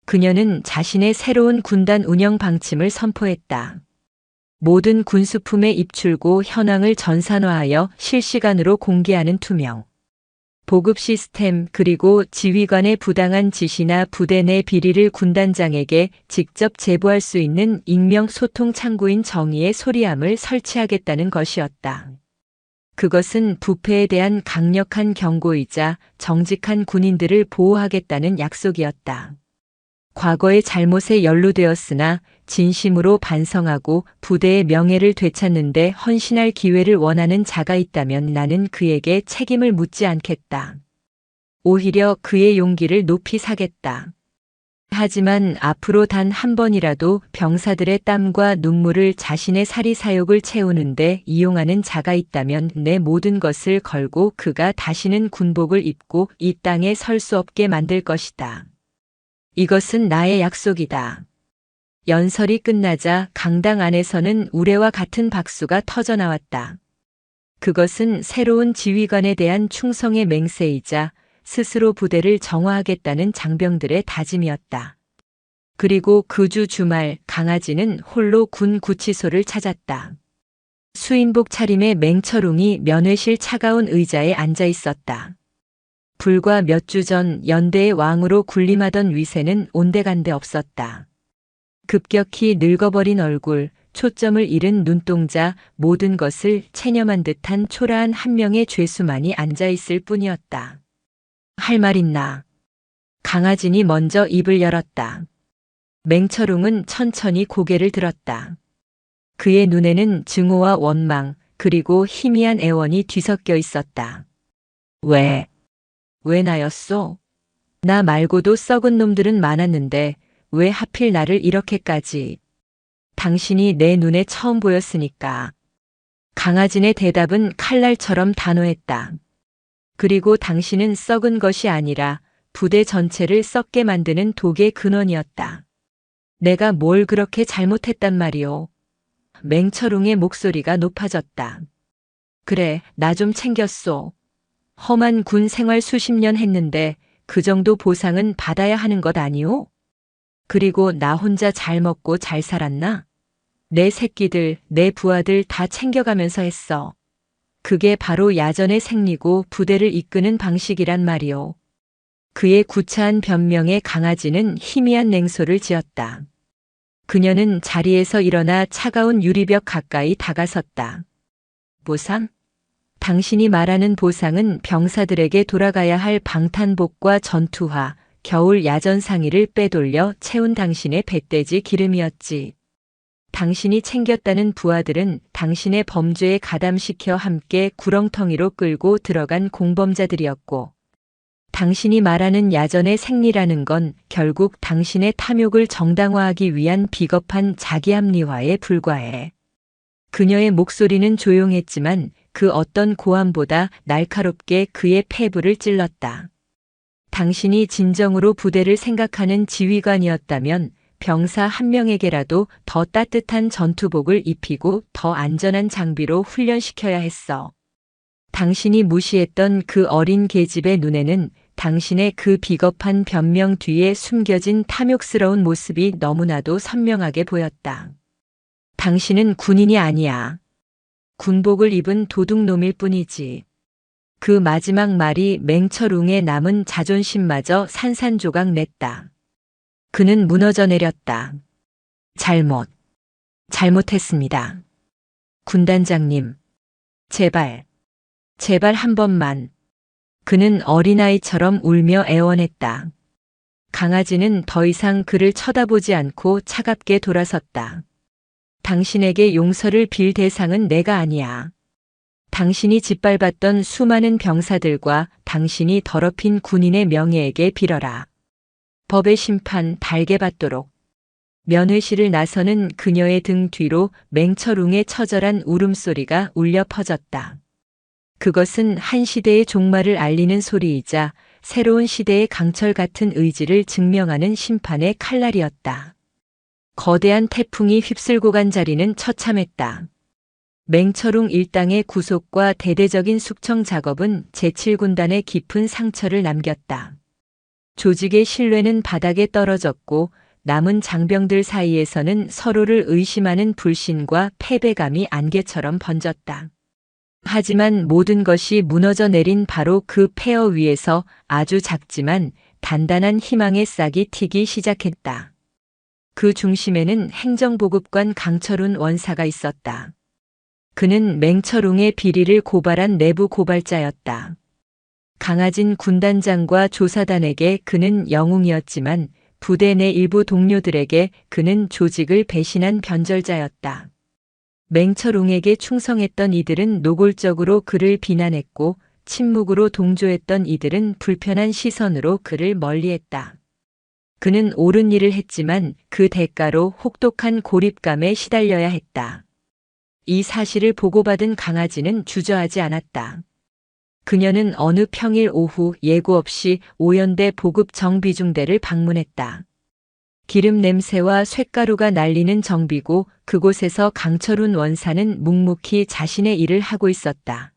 그녀는 자신의 새로운 군단 운영 방침을 선포했다. 모든 군수품의 입출고 현황을 전산화하여 실시간으로 공개하는 투명. 보급 시스템 그리고 지휘관의 부당한 지시나 부대 내 비리를 군단장에게 직접 제보할 수 있는 익명 소통 창구인 정의의 소리함을 설치하겠다는 것이었다. 그것은 부패에 대한 강력한 경고이자 정직한 군인들을 보호하겠다는 약속이었다. 과거의 잘못에 연루되었으나 진심으로 반성하고 부대의 명예를 되찾는데 헌신할 기회를 원하는 자가 있다면 나는 그에게 책임을 묻지 않겠다. 오히려 그의 용기를 높이 사겠다. 하지만 앞으로 단 한 번이라도 병사들의 땀과 눈물을 자신의 사리사욕을 채우는데 이용하는 자가 있다면 내 모든 것을 걸고 그가 다시는 군복을 입고 이 땅에 설 수 없게 만들 것이다. 이것은 나의 약속이다. 연설이 끝나자 강당 안에서는 우레와 같은 박수가 터져나왔다. 그것은 새로운 지휘관에 대한 충성의 맹세이자 스스로 부대를 정화하겠다는 장병들의 다짐이었다. 그리고 그 주 주말 강아지는 홀로 군 구치소를 찾았다. 수인복 차림의 맹철웅이 면회실 차가운 의자에 앉아 있었다. 불과 몇 주 전 연대의 왕으로 군림하던 위세는 온데간데 없었다. 급격히 늙어버린 얼굴, 초점을 잃은 눈동자, 모든 것을 체념한 듯한 초라한 한 명의 죄수만이 앉아있을 뿐이었다. 할 말 있나? 강하진이 먼저 입을 열었다. 맹철웅은 천천히 고개를 들었다. 그의 눈에는 증오와 원망, 그리고 희미한 애원이 뒤섞여 있었다. 왜 나였소? 나 말고도 썩은 놈들은 많았는데 왜 하필 나를 이렇게까지? 당신이 내 눈에 처음 보였으니까. 강하진의 대답은 칼날처럼 단호했다. 그리고 당신은 썩은 것이 아니라 부대 전체를 썩게 만드는 독의 근원이었다. 내가 뭘 그렇게 잘못했단 말이오. 맹철웅의 목소리가 높아졌다. 그래, 나 좀 챙겼소. 험한 군 생활 수십 년 했는데 그 정도 보상은 받아야 하는 것 아니오? 그리고 나 혼자 잘 먹고 잘 살았나? 내 새끼들, 내 부하들 다 챙겨가면서 했어. 그게 바로 야전의 생리고 부대를 이끄는 방식이란 말이오. 그의 구차한 변명에 강아지는 희미한 냉소를 지었다. 그녀는 자리에서 일어나 차가운 유리벽 가까이 다가섰다. 보상? 당신이 말하는 보상은 병사들에게 돌아가야 할 방탄복과 전투화, 겨울 야전 상의를 빼돌려 채운 당신의 배돼지 기름이었지. 당신이 챙겼다는 부하들은 당신의 범죄에 가담시켜 함께 구렁텅이로 끌고 들어간 공범자들이었고, 당신이 말하는 야전의 생리라는 건 결국 당신의 탐욕을 정당화하기 위한 비겁한 자기합리화에 불과해. 그녀의 목소리는 조용했지만 그 어떤 고함보다 날카롭게 그의 폐부를 찔렀다. 당신이 진정으로 부대를 생각하는 지휘관이었다면 병사 한 명에게라도 더 따뜻한 전투복을 입히고 더 안전한 장비로 훈련시켜야 했어. 당신이 무시했던 그 어린 계집의 눈에는 당신의 그 비겁한 변명 뒤에 숨겨진 탐욕스러운 모습이 너무나도 선명하게 보였다. 당신은 군인이 아니야. 군복을 입은 도둑놈일 뿐이지. 그 마지막 말이 맹철웅의 남은 자존심마저 산산조각 냈다. 그는 무너져 내렸다. 잘못했습니다. 군단장님, 제발 한 번만. 그는 어린아이처럼 울며 애원했다. 강아지는 더 이상 그를 쳐다보지 않고 차갑게 돌아섰다. 당신에게 용서를 빌 대상은 내가 아니야. 당신이 짓밟았던 수많은 병사들과 당신이 더럽힌 군인의 명예에게 빌어라. 법의 심판 달게 받도록. 면회실을 나서는 그녀의 등 뒤로 맹철웅의 처절한 울음소리가 울려 퍼졌다. 그것은 한 시대의 종말을 알리는 소리이자 새로운 시대의 강철 같은 의지를 증명하는 심판의 칼날이었다. 거대한 태풍이 휩쓸고 간 자리는 처참했다. 맹철웅 일당의 구속과 대대적인 숙청 작업은 제7군단에 깊은 상처를 남겼다. 조직의 신뢰는 바닥에 떨어졌고 남은 장병들 사이에서는 서로를 의심하는 불신과 패배감이 안개처럼 번졌다. 하지만 모든 것이 무너져 내린 바로 그 폐허 위에서 아주 작지만 단단한 희망의 싹이 튀기 시작했다. 그 중심에는 행정보급관 강철훈 원사가 있었다. 그는 맹철웅의 비리를 고발한 내부 고발자였다. 강하진 군단장과 조사단에게 그는 영웅이었지만 부대 내 일부 동료들에게 그는 조직을 배신한 변절자였다. 맹철웅에게 충성했던 이들은 노골적으로 그를 비난했고 침묵으로 동조했던 이들은 불편한 시선으로 그를 멀리했다. 그는 옳은 일을 했지만 그 대가로 혹독한 고립감에 시달려야 했다. 이 사실을 보고받은 강아지는 주저하지 않았다. 그녀는 어느 평일 오후 예고 없이 오연대 보급 정비중대를 방문했다. 기름 냄새와 쇳가루가 날리는 정비고 그곳에서 강철훈 원사는 묵묵히 자신의 일을 하고 있었다.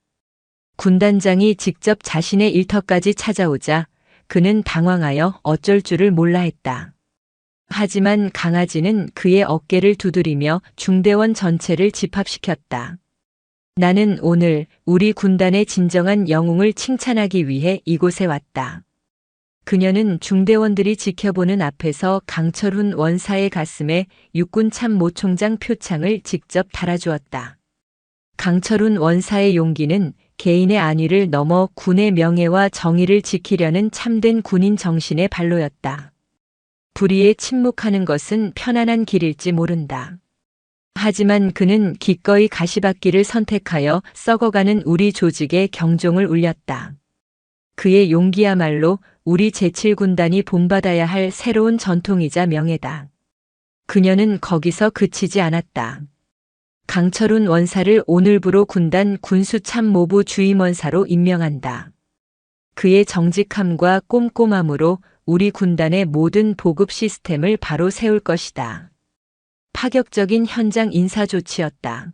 군단장이 직접 자신의 일터까지 찾아오자 그는 당황하여 어쩔 줄을 몰라 했다. 하지만 강아지는 그의 어깨를 두드리며 중대원 전체를 집합시켰다. 나는 오늘 우리 군단의 진정한 영웅을 칭찬하기 위해 이곳에 왔다. 그녀는 중대원들이 지켜보는 앞에서 강철훈 원사의 가슴에 육군 참모총장 표창을 직접 달아주었다. 강철훈 원사의 용기는 개인의 안위를 넘어 군의 명예와 정의를 지키려는 참된 군인 정신의 발로였다. 불의에 침묵하는 것은 편안한 길일지 모른다. 하지만 그는 기꺼이 가시밭길을 선택하여 썩어가는 우리 조직에 경종을 울렸다. 그의 용기야말로 우리 제7군단이 본받아야 할 새로운 전통이자 명예다. 그녀는 거기서 그치지 않았다. 강철훈 원사를 오늘부로 군단 군수참모부 주임원사로 임명한다. 그의 정직함과 꼼꼼함으로 우리 군단의 모든 보급 시스템을 바로 세울 것이다. 파격적인 현장 인사 조치였다.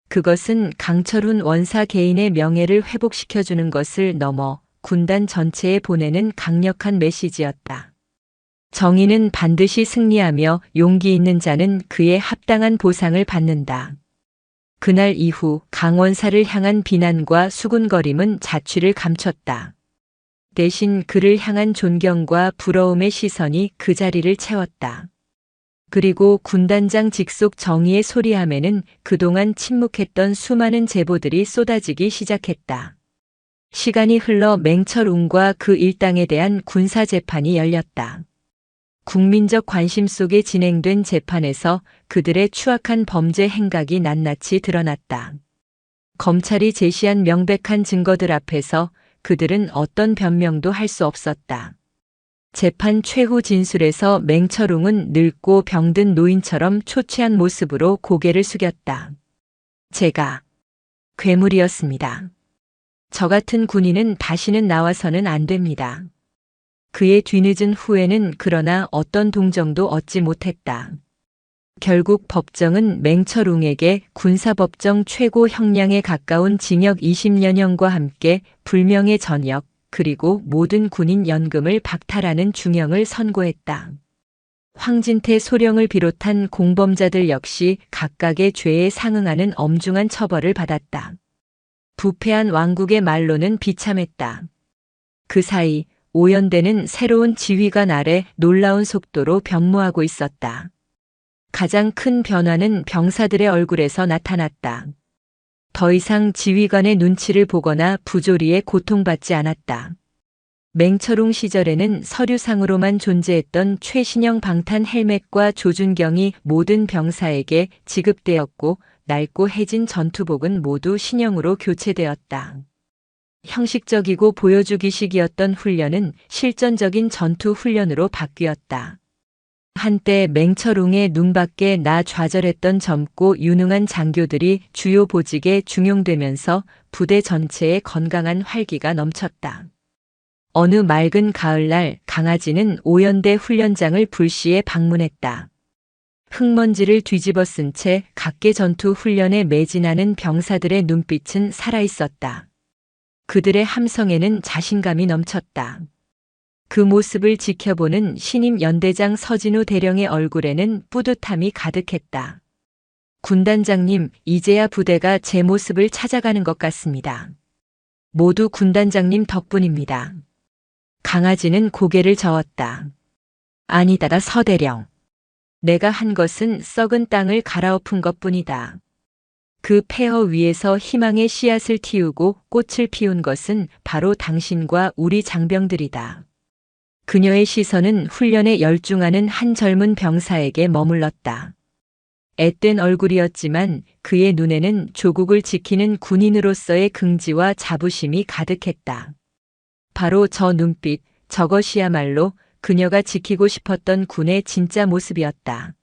그것은 강철훈 원사 개인의 명예를 회복시켜주는 것을 넘어 군단 전체에 보내는 강력한 메시지였다. 정의는 반드시 승리하며 용기 있는 자는 그에 합당한 보상을 받는다. 그날 이후 강 원사를 향한 비난과 수군거림은 자취를 감췄다. 대신 그를 향한 존경과 부러움의 시선이 그 자리를 채웠다. 그리고 군단장 직속 정의의 소리함에는 그동안 침묵했던 수많은 제보들이 쏟아지기 시작했다. 시간이 흘러 맹철웅과 그 일당에 대한 군사재판이 열렸다. 국민적 관심 속에 진행된 재판에서 그들의 추악한 범죄 행각이 낱낱이 드러났다. 검찰이 제시한 명백한 증거들 앞에서 그들은 어떤 변명도 할 수 없었다. 재판 최후 진술에서 맹철웅은 늙고 병든 노인처럼 초췌한 모습으로 고개를 숙였다. 제가 괴물이었습니다. 저 같은 군인은 다시는 나와서는 안 됩니다. 그의 뒤늦은 후회는 그러나 어떤 동정도 얻지 못했다. 결국 법정은 맹철웅에게 군사법정 최고 형량에 가까운 징역 20년형과 함께 불명예 전역 그리고 모든 군인 연금을 박탈하는 중형을 선고했다. 황진태 소령을 비롯한 공범자들 역시 각각의 죄에 상응하는 엄중한 처벌을 받았다. 부패한 왕국의 말로는 비참했다. 그 사이 오연대는 새로운 지휘관 아래 놀라운 속도로 변모하고 있었다. 가장 큰 변화는 병사들의 얼굴에서 나타났다. 더 이상 지휘관의 눈치를 보거나 부조리에 고통받지 않았다. 맹철웅 시절에는 서류상으로만 존재했던 최신형 방탄 헬멧과 조준경이 모든 병사에게 지급되었고 낡고 해진 전투복은 모두 신형으로 교체되었다. 형식적이고 보여주기식이었던 훈련은 실전적인 전투 훈련으로 바뀌었다. 한때 맹철웅의 눈밖에 나 좌절했던 젊고 유능한 장교들이 주요 보직에 중용되면서 부대 전체에 건강한 활기가 넘쳤다. 어느 맑은 가을날 강아지는 오연대 훈련장을 불시에 방문했다. 흙먼지를 뒤집어 쓴 채 각계 전투 훈련에 매진하는 병사들의 눈빛은 살아있었다. 그들의 함성에는 자신감이 넘쳤다. 그 모습을 지켜보는 신임 연대장 서진우 대령의 얼굴에는 뿌듯함이 가득했다. 군단장님, 이제야 부대가 제 모습을 찾아가는 것 같습니다. 모두 군단장님 덕분입니다. 강아지는 고개를 저었다. 아니다, 서대령. 내가 한 것은 썩은 땅을 갈아엎은 것뿐이다. 그 폐허 위에서 희망의 씨앗을 틔우고 꽃을 피운 것은 바로 당신과 우리 장병들이다. 그녀의 시선은 훈련에 열중하는 한 젊은 병사에게 머물렀다. 앳된 얼굴이었지만 그의 눈에는 조국을 지키는 군인으로서의 긍지와 자부심이 가득했다. 바로 저 눈빛, 저것이야말로 그녀가 지키고 싶었던 군의 진짜 모습이었다.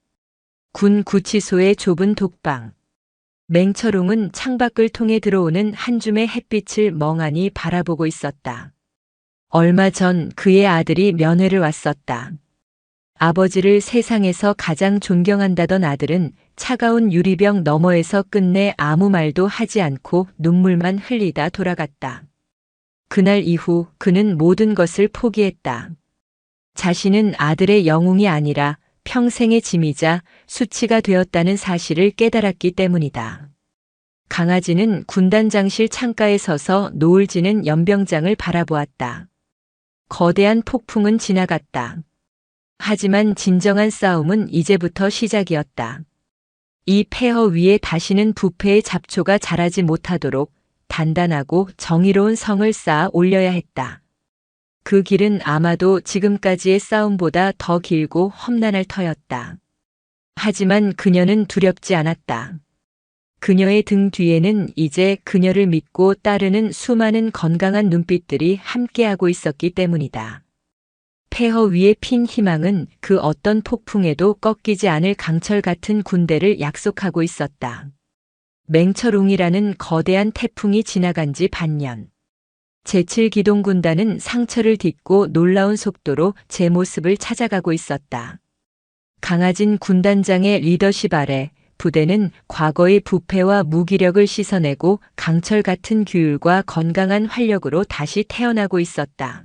군 구치소의 좁은 독방. 맹철웅은 창밖을 통해 들어오는 한 줌의 햇빛을 멍하니 바라보고 있었다. 얼마 전 그의 아들이 면회를 왔었다. 아버지를 세상에서 가장 존경한다던 아들은 차가운 유리병 너머에서 끝내 아무 말도 하지 않고 눈물만 흘리다 돌아갔다. 그날 이후 그는 모든 것을 포기했다. 자신은 아들의 영웅이 아니라 평생의 짐이자 수치가 되었다는 사실을 깨달았기 때문이다. 강아지는 군단장실 창가에 서서 노을 지는 연병장을 바라보았다. 거대한 폭풍은 지나갔다. 하지만 진정한 싸움은 이제부터 시작이었다. 이 폐허 위에 다시는 부패의 잡초가 자라지 못하도록 단단하고 정의로운 성을 쌓아 올려야 했다. 그 길은 아마도 지금까지의 싸움보다 더 길고 험난할 터였다. 하지만 그녀는 두렵지 않았다. 그녀의 등 뒤에는 이제 그녀를 믿고 따르는 수많은 건강한 눈빛들이 함께하고 있었기 때문이다. 폐허 위에 핀 희망은 그 어떤 폭풍에도 꺾이지 않을 강철 같은 군대를 약속하고 있었다. 맹철웅이라는 거대한 태풍이 지나간 지 반년. 제7기동군단은 상처를 딛고 놀라운 속도로 제 모습을 찾아가고 있었다. 강하진 군단장의 리더십 아래 부대는 과거의 부패와 무기력을 씻어내고 강철 같은 규율과 건강한 활력으로 다시 태어나고 있었다.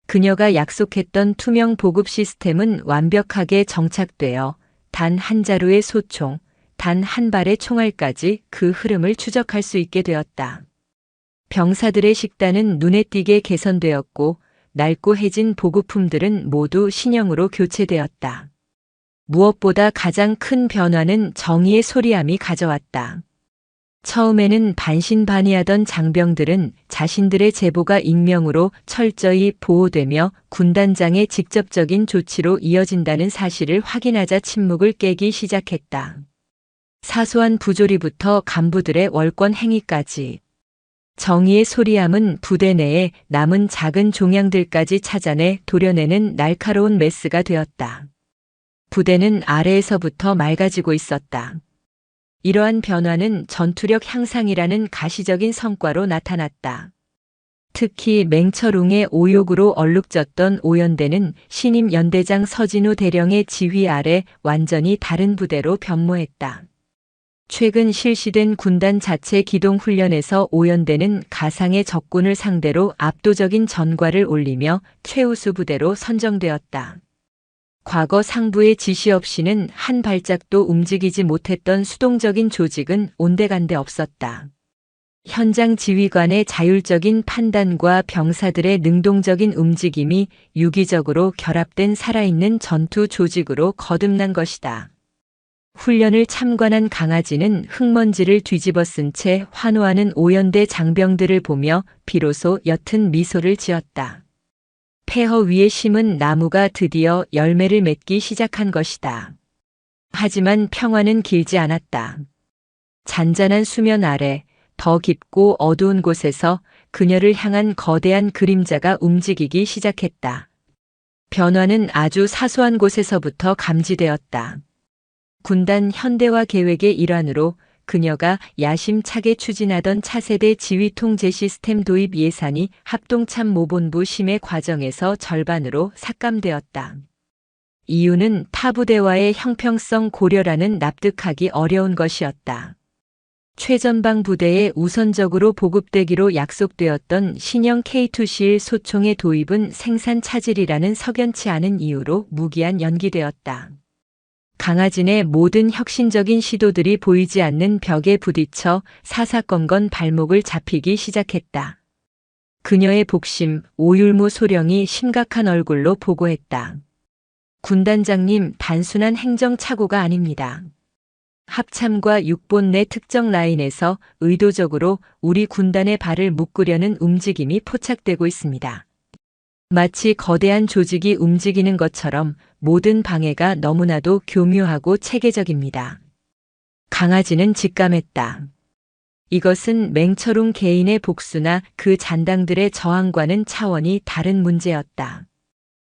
그녀가 약속했던 투명 보급 시스템은 완벽하게 정착되어 단 한 자루의 소총, 단 한 발의 총알까지 그 흐름을 추적할 수 있게 되었다. 병사들의 식단은 눈에 띄게 개선되었고 낡고 해진 보급품들은 모두 신형으로 교체되었다. 무엇보다 가장 큰 변화는 정의의 소리함이 가져왔다. 처음에는 반신반의하던 장병들은 자신들의 제보가 익명으로 철저히 보호되며 군단장의 직접적인 조치로 이어진다는 사실을 확인하자 침묵을 깨기 시작했다. 사소한 부조리부터 간부들의 월권 행위까지. 정의의 소리함은 부대 내에 남은 작은 종양들까지 찾아내 도려내는 날카로운 메스가 되었다. 부대는 아래에서부터 맑아지고 있었다. 이러한 변화는 전투력 향상이라는 가시적인 성과로 나타났다. 특히 맹철웅의 오욕으로 얼룩졌던 오연대는 신임 연대장 서진우 대령의 지휘 아래 완전히 다른 부대로 변모했다. 최근 실시된 군단 자체 기동 훈련에서 오연대는 가상의 적군을 상대로 압도적인 전과를 올리며 최우수 부대로 선정되었다. 과거 상부의 지시 없이는 한 발짝도 움직이지 못했던 수동적인 조직은 온데간데 없었다. 현장 지휘관의 자율적인 판단과 병사들의 능동적인 움직임이 유기적으로 결합된 살아있는 전투 조직으로 거듭난 것이다. 훈련을 참관한 강아지는 흙먼지를 뒤집어 쓴 채 환호하는 오연대 장병들을 보며 비로소 옅은 미소를 지었다. 폐허 위에 심은 나무가 드디어 열매를 맺기 시작한 것이다. 하지만 평화는 길지 않았다. 잔잔한 수면 아래 더 깊고 어두운 곳에서 그녀를 향한 거대한 그림자가 움직이기 시작했다. 변화는 아주 사소한 곳에서부터 감지되었다. 군단 현대화 계획의 일환으로 그녀가 야심차게 추진하던 차세대 지휘통제 시스템 도입 예산이 합동참모본부 심의 과정에서 절반으로 삭감되었다. 이유는 타 부대와의 형평성 고려라는 납득하기 어려운 것이었다. 최전방 부대에 우선적으로 보급되기로 약속되었던 신형 K2C1 소총의 도입은 생산 차질이라는 석연치 않은 이유로 무기한 연기되었다. 강하진의 모든 혁신적인 시도들이 보이지 않는 벽에 부딪혀 사사건건 발목을 잡히기 시작했다. 그녀의 복심, 오율무 소령이 심각한 얼굴로 보고했다. 군단장님, 단순한 행정착오가 아닙니다. 합참과 육본 내 특정 라인에서 의도적으로 우리 군단의 발을 묶으려는 움직임이 포착되고 있습니다. 마치 거대한 조직이 움직이는 것처럼 모든 방해가 너무나도 교묘하고 체계적입니다. 강아지는 직감했다. 이것은 맹철웅 개인의 복수나 그 잔당들의 저항과는 차원이 다른 문제였다.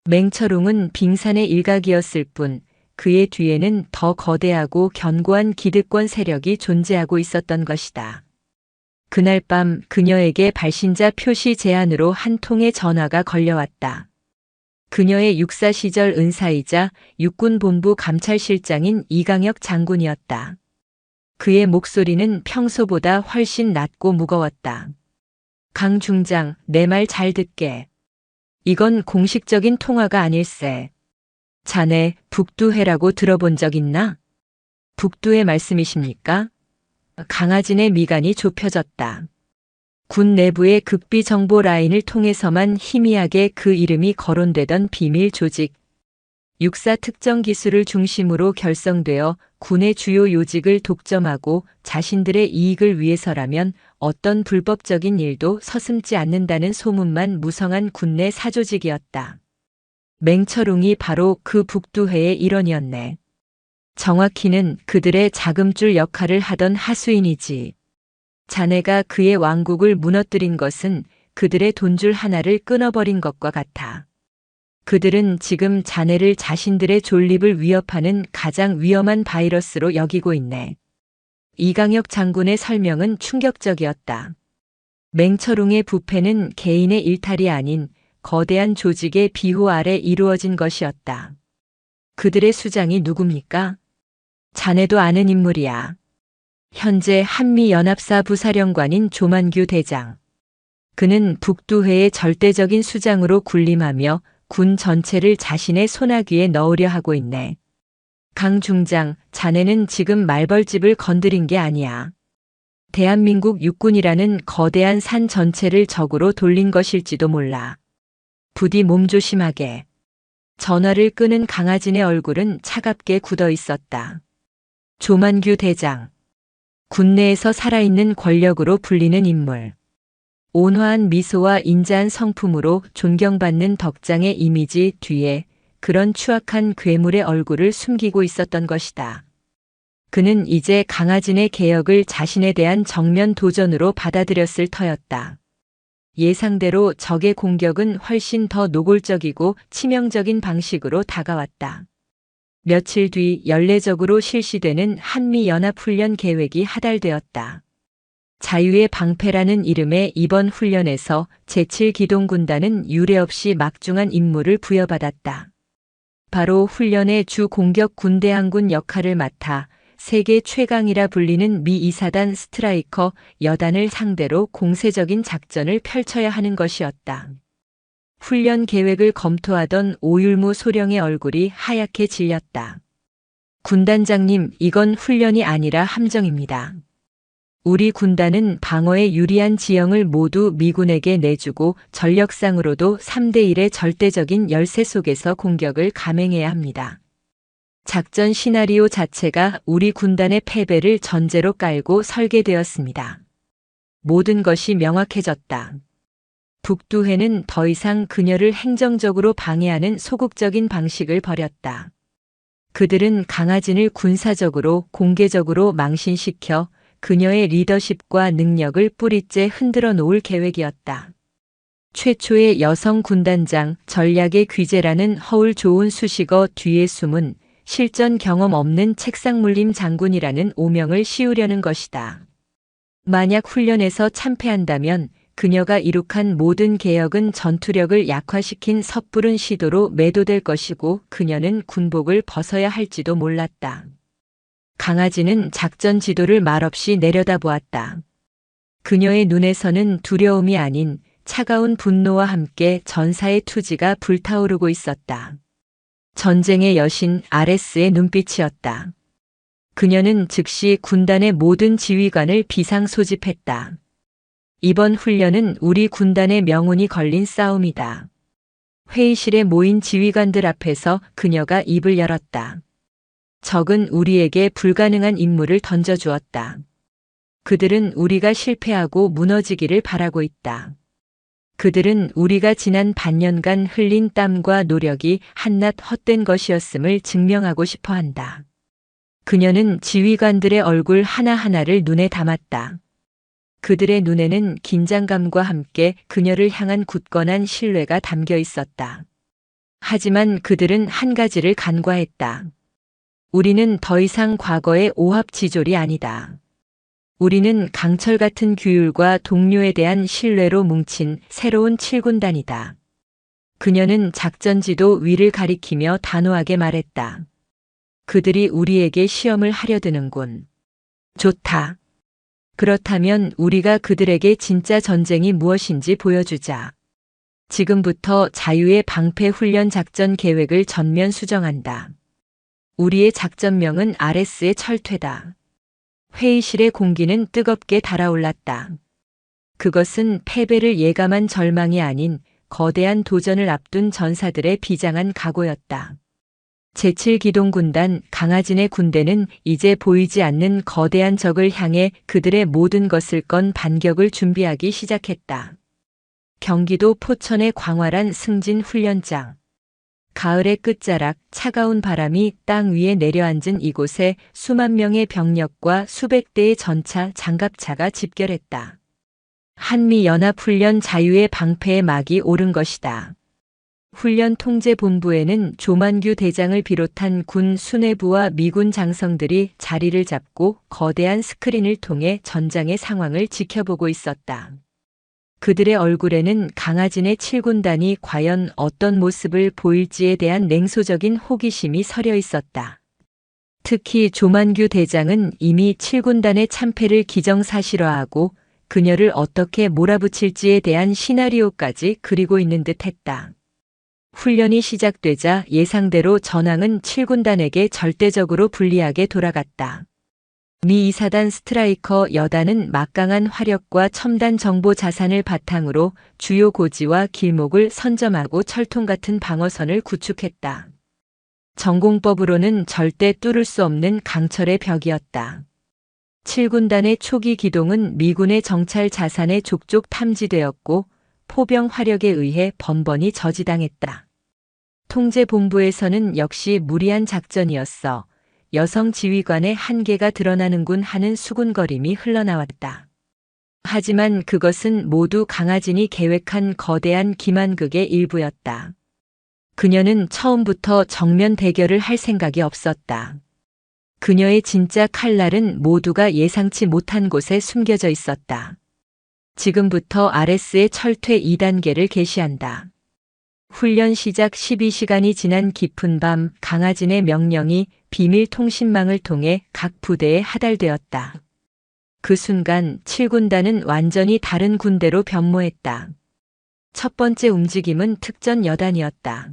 맹철웅은 빙산의 일각이었을 뿐 그의 뒤에는 더 거대하고 견고한 기득권 세력이 존재하고 있었던 것이다. 그날 밤 그녀에게 발신자 표시 제안으로 한 통의 전화가 걸려왔다. 그녀의 육사 시절 은사이자 육군본부 감찰실장인 이강혁 장군이었다. 그의 목소리는 평소보다 훨씬 낮고 무거웠다. 강 중장, 내 말 잘 듣게. 이건 공식적인 통화가 아닐세. 자네 북두해라고 들어본 적 있나? 북두해 말씀이십니까? 강하진의 미간이 좁혀졌다. 군 내부의 극비 정보 라인을 통해서만 희미하게 그 이름이 거론되던 비밀 조직, 육사 특정 기술을 중심으로 결성되어 군의 주요 요직을 독점하고 자신들의 이익을 위해서라면 어떤 불법적인 일도 서슴지 않는다는 소문만 무성한 군내 사조직이었다. 맹철웅이 바로 그 북두회의 일원이었네. 정확히는 그들의 자금줄 역할을 하던 하수인이지. 자네가 그의 왕국을 무너뜨린 것은 그들의 돈줄 하나를 끊어버린 것과 같아. 그들은 지금 자네를 자신들의 존립을 위협하는 가장 위험한 바이러스로 여기고 있네. 이강혁 장군의 설명은 충격적이었다. 맹철웅의 부패는 개인의 일탈이 아닌 거대한 조직의 비호 아래 이루어진 것이었다. 그들의 수장이 누굽니까? 자네도 아는 인물이야. 현재 한미연합사 부사령관인 조만규 대장. 그는 북두회의 절대적인 수장으로 군림하며 군 전체를 자신의 손아귀에 넣으려 하고 있네. 강 중장, 자네는 지금 말벌집을 건드린 게 아니야. 대한민국 육군이라는 거대한 산 전체를 적으로 돌린 것일지도 몰라. 부디 몸조심하게. 전화를 끄는 강하진의 얼굴은 차갑게 굳어 있었다. 조만규 대장. 군내에서 살아있는 권력으로 불리는 인물. 온화한 미소와 인자한 성품으로 존경받는 덕장의 이미지 뒤에 그런 추악한 괴물의 얼굴을 숨기고 있었던 것이다. 그는 이제 강하진의 개혁을 자신에 대한 정면 도전으로 받아들였을 터였다. 예상대로 적의 공격은 훨씬 더 노골적이고 치명적인 방식으로 다가왔다. 며칠 뒤 연례적으로 실시되는 한미연합훈련 계획이 하달되었다. 자유의 방패라는 이름의 이번 훈련에서 제7기동군단은 유례없이 막중한 임무를 부여받았다. 바로 훈련의 주 공격 군대항군 역할을 맡아 세계 최강이라 불리는 미 2사단 스트라이커 여단을 상대로 공세적인 작전을 펼쳐야 하는 것이었다. 훈련 계획을 검토하던 오율무 소령의 얼굴이 하얗게 질렸다. 군단장님, 이건 훈련이 아니라 함정입니다. 우리 군단은 방어에 유리한 지형을 모두 미군에게 내주고 전력상으로도 3대1의 절대적인 열세 속에서 공격을 감행해야 합니다. 작전 시나리오 자체가 우리 군단의 패배를 전제로 깔고 설계되었습니다. 모든 것이 명확해졌다. 북두회는 더 이상 그녀를 행정적으로 방해하는 소극적인 방식을 버렸다. 그들은 강하진을 군사적으로 공개적으로 망신시켜 그녀의 리더십과 능력을 뿌리째 흔들어 놓을 계획이었다. 최초의 여성 군단장 전략의 귀재라는 허울 좋은 수식어 뒤에 숨은 실전 경험 없는 책상물림 장군이라는 오명을 씌우려는 것이다. 만약 훈련에서 참패한다면 그녀가 이룩한 모든 개혁은 전투력을 약화시킨 섣부른 시도로 매도될 것이고 그녀는 군복을 벗어야 할지도 몰랐다. 강하진은 작전 지도를 말없이 내려다보았다. 그녀의 눈에서는 두려움이 아닌 차가운 분노와 함께 전사의 투지가 불타오르고 있었다. 전쟁의 여신 아레스의 눈빛이었다. 그녀는 즉시 군단의 모든 지휘관을 비상 소집했다. 이번 훈련은 우리 군단의 명운이 걸린 싸움이다. 회의실에 모인 지휘관들 앞에서 그녀가 입을 열었다. 적은 우리에게 불가능한 임무를 던져주었다. 그들은 우리가 실패하고 무너지기를 바라고 있다. 그들은 우리가 지난 반년간 흘린 땀과 노력이 한낱 헛된 것이었음을 증명하고 싶어 한다. 그녀는 지휘관들의 얼굴 하나하나를 눈에 담았다. 그들의 눈에는 긴장감과 함께 그녀를 향한 굳건한 신뢰가 담겨 있었다. 하지만 그들은 한 가지를 간과했다. 우리는 더 이상 과거의 오합지졸이 아니다. 우리는 강철 같은 규율과 동료에 대한 신뢰로 뭉친 새로운 7군단이다. 그녀는 작전지도 위를 가리키며 단호하게 말했다. 그들이 우리에게 시험을 하려 드는군. 좋다. 그렇다면 우리가 그들에게 진짜 전쟁이 무엇인지 보여주자. 지금부터 자유의 방패 훈련 작전 계획을 전면 수정한다. 우리의 작전명은 아레스의 철퇴다. 회의실의 공기는 뜨겁게 달아올랐다. 그것은 패배를 예감한 절망이 아닌 거대한 도전을 앞둔 전사들의 비장한 각오였다. 제7기동군단 강하진의 군대는 이제 보이지 않는 거대한 적을 향해 그들의 모든 것을 건 반격을 준비하기 시작했다. 경기도 포천의 광활한 승진 훈련장. 가을의 끝자락 차가운 바람이 땅 위에 내려앉은 이곳에 수만 명의 병력과 수백 대의 전차, 장갑차가 집결했다. 한미연합훈련 자유의 방패에 막이 오른 것이다. 훈련 통제본부에는 조만규 대장을 비롯한 군 수뇌부와 미군 장성들이 자리를 잡고 거대한 스크린을 통해 전장의 상황을 지켜보고 있었다. 그들의 얼굴에는 강하진의 7군단이 과연 어떤 모습을 보일지에 대한 냉소적인 호기심이 서려 있었다. 특히 조만규 대장은 이미 7군단의 참패를 기정사실화하고 그녀를 어떻게 몰아붙일지에 대한 시나리오까지 그리고 있는 듯했다. 훈련이 시작되자 예상대로 전황은 7군단에게 절대적으로 불리하게 돌아갔다. 미 2사단 스트라이커 여단은 막강한 화력과 첨단 정보 자산을 바탕으로 주요 고지와 길목을 선점하고 철통 같은 방어선을 구축했다. 전공법으로는 절대 뚫을 수 없는 강철의 벽이었다. 7군단의 초기 기동은 미군의 정찰 자산에 족족 탐지되었고 포병 화력에 의해 번번이 저지당했다. 통제본부에서는 역시 무리한 작전이었어. 여성 지휘관의 한계가 드러나는군 하는 수군거림이 흘러나왔다. 하지만 그것은 모두 강하진이 계획한 거대한 기만극의 일부였다. 그녀는 처음부터 정면 대결을 할 생각이 없었다. 그녀의 진짜 칼날은 모두가 예상치 못한 곳에 숨겨져 있었다. 지금부터 RS의 철퇴 2단계를 개시한다. 훈련 시작 12시간이 지난 깊은 밤 강하진의 명령이 비밀 통신망을 통해 각 부대에 하달되었다. 그 순간 7군단은 완전히 다른 군대로 변모했다. 첫 번째 움직임은 특전 여단이었다.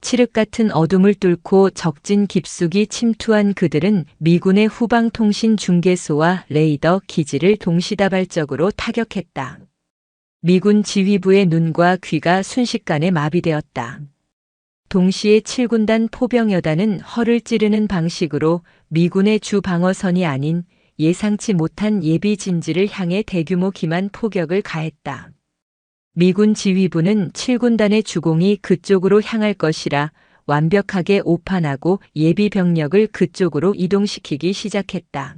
칠흑 같은 어둠을 뚫고 적진 깊숙이 침투한 그들은 미군의 후방통신 중계소와 레이더 기지를 동시다발적으로 타격했다. 미군 지휘부의 눈과 귀가 순식간에 마비되었다. 동시에 7군단 포병여단은 허를 찌르는 방식으로 미군의 주 방어선이 아닌 예상치 못한 예비 진지를 향해 대규모 기만 포격을 가했다. 미군 지휘부는 7군단의 주공이 그쪽으로 향할 것이라 완벽하게 오판하고 예비 병력을 그쪽으로 이동시키기 시작했다.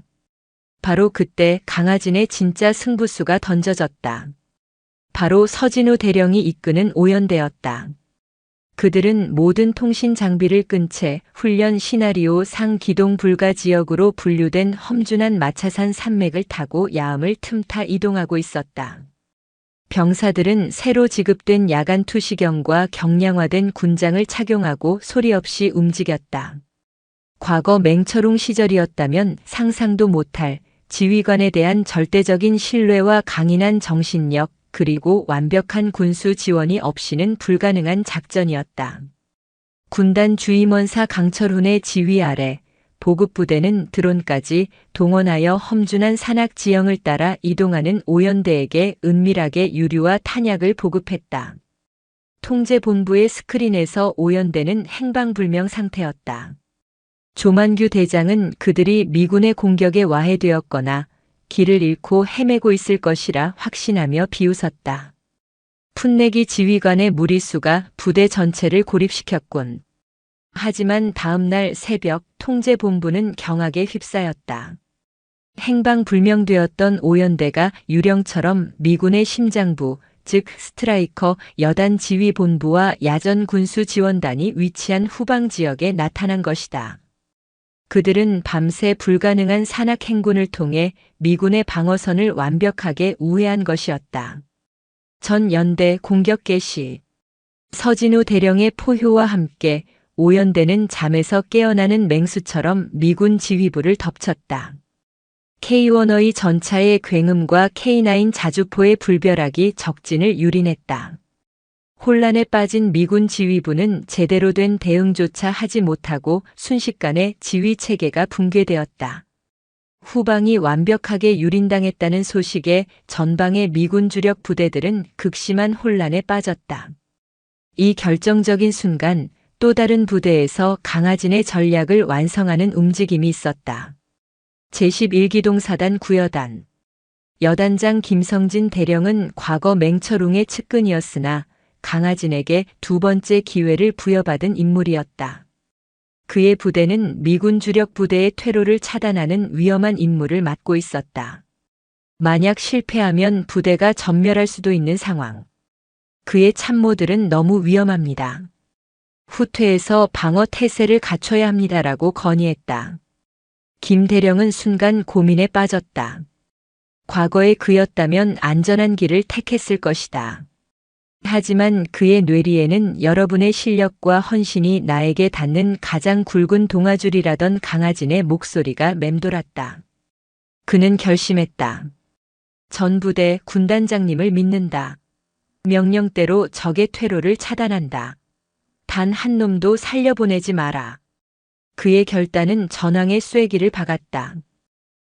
바로 그때 강하진의 진짜 승부수가 던져졌다. 바로 서진우 대령이 이끄는 오연대였다. 그들은 모든 통신 장비를 끈 채 훈련 시나리오 상 기동 불가 지역으로 분류된 험준한 마차산 산맥을 타고 야음을 틈타 이동하고 있었다. 병사들은 새로 지급된 야간 투시경과 경량화된 군장을 착용하고 소리 없이 움직였다. 과거 맹철웅 시절이었다면 상상도 못할 지휘관에 대한 절대적인 신뢰와 강인한 정신력, 그리고 완벽한 군수 지원이 없이는 불가능한 작전이었다. 군단 주임원사 강철훈의 지휘 아래 보급부대는 드론까지 동원하여 험준한 산악 지형을 따라 이동하는 오연대에게 은밀하게 유류와 탄약을 보급했다. 통제본부의 스크린에서 오연대는 행방불명 상태였다. 조만규 대장은 그들이 미군의 공격에 와해되었거나 길을 잃고 헤매고 있을 것이라 확신하며 비웃었다. 풋내기 지휘관의 무리수가 부대 전체를 고립시켰군. 하지만 다음 날 새벽 통제본부는 경악에 휩싸였다. 행방불명되었던 오연대가 유령처럼 미군의 심장부, 즉 스트라이커 여단 지휘본부와 야전 군수 지원단이 위치한 후방 지역에 나타난 것이다. 그들은 밤새 불가능한 산악 행군을 통해 미군의 방어선을 완벽하게 우회한 것이었다. 전 연대 공격 개시. 서진우 대령의 포효와 함께 오연대는 잠에서 깨어나는 맹수처럼 미군 지휘부를 덮쳤다. K1의 전차의 굉음과 K9 자주포의 불벼락이 적진을 유린했다. 혼란에 빠진 미군 지휘부는 제대로 된 대응조차 하지 못하고 순식간에 지휘 체계가 붕괴되었다. 후방이 완벽하게 유린당했다는 소식에 전방의 미군 주력 부대들은 극심한 혼란에 빠졌다. 이 결정적인 순간 또 다른 부대에서 강하진의 전략을 완성하는 움직임이 있었다. 제11기동사단 구여단. 여단장 김성진 대령은 과거 맹철웅의 측근이었으나 강하진에게 두 번째 기회를 부여받은 인물이었다. 그의 부대는 미군 주력 부대의 퇴로를 차단하는 위험한 임무를 맡고 있었다. 만약 실패하면 부대가 전멸할 수도 있는 상황. 그의 참모들은 너무 위험합니다. 후퇴해서 방어 태세를 갖춰야 합니다라고 건의했다. 김 대령은 순간 고민에 빠졌다. 과거에 그였다면 안전한 길을 택했을 것이다. 하지만 그의 뇌리에는 여러분의 실력과 헌신이 나에게 닿는 가장 굵은 동아줄이라던 강하진의 목소리가 맴돌았다. 그는 결심했다. 전부대 군단장님을 믿는다. 명령대로 적의 퇴로를 차단한다. 단 한 놈도 살려보내지 마라. 그의 결단은 전황의 쐐기를 박았다.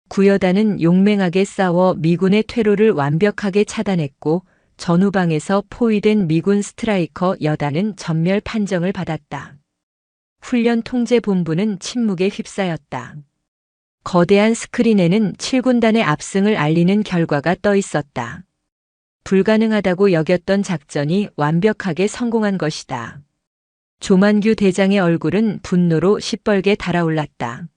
구여단은 용맹하게 싸워 미군의 퇴로를 완벽하게 차단했고 전후방에서 포위된 미군 스트라이커 여단은 전멸 판정을 받았다. 훈련 통제본부는 침묵에 휩싸였다. 거대한 스크린에는 7군단의 압승을 알리는 결과가 떠 있었다. 불가능하다고 여겼던 작전이 완벽하게 성공한 것이다. 조만규 대장의 얼굴은 분노로 시뻘게 달아올랐다.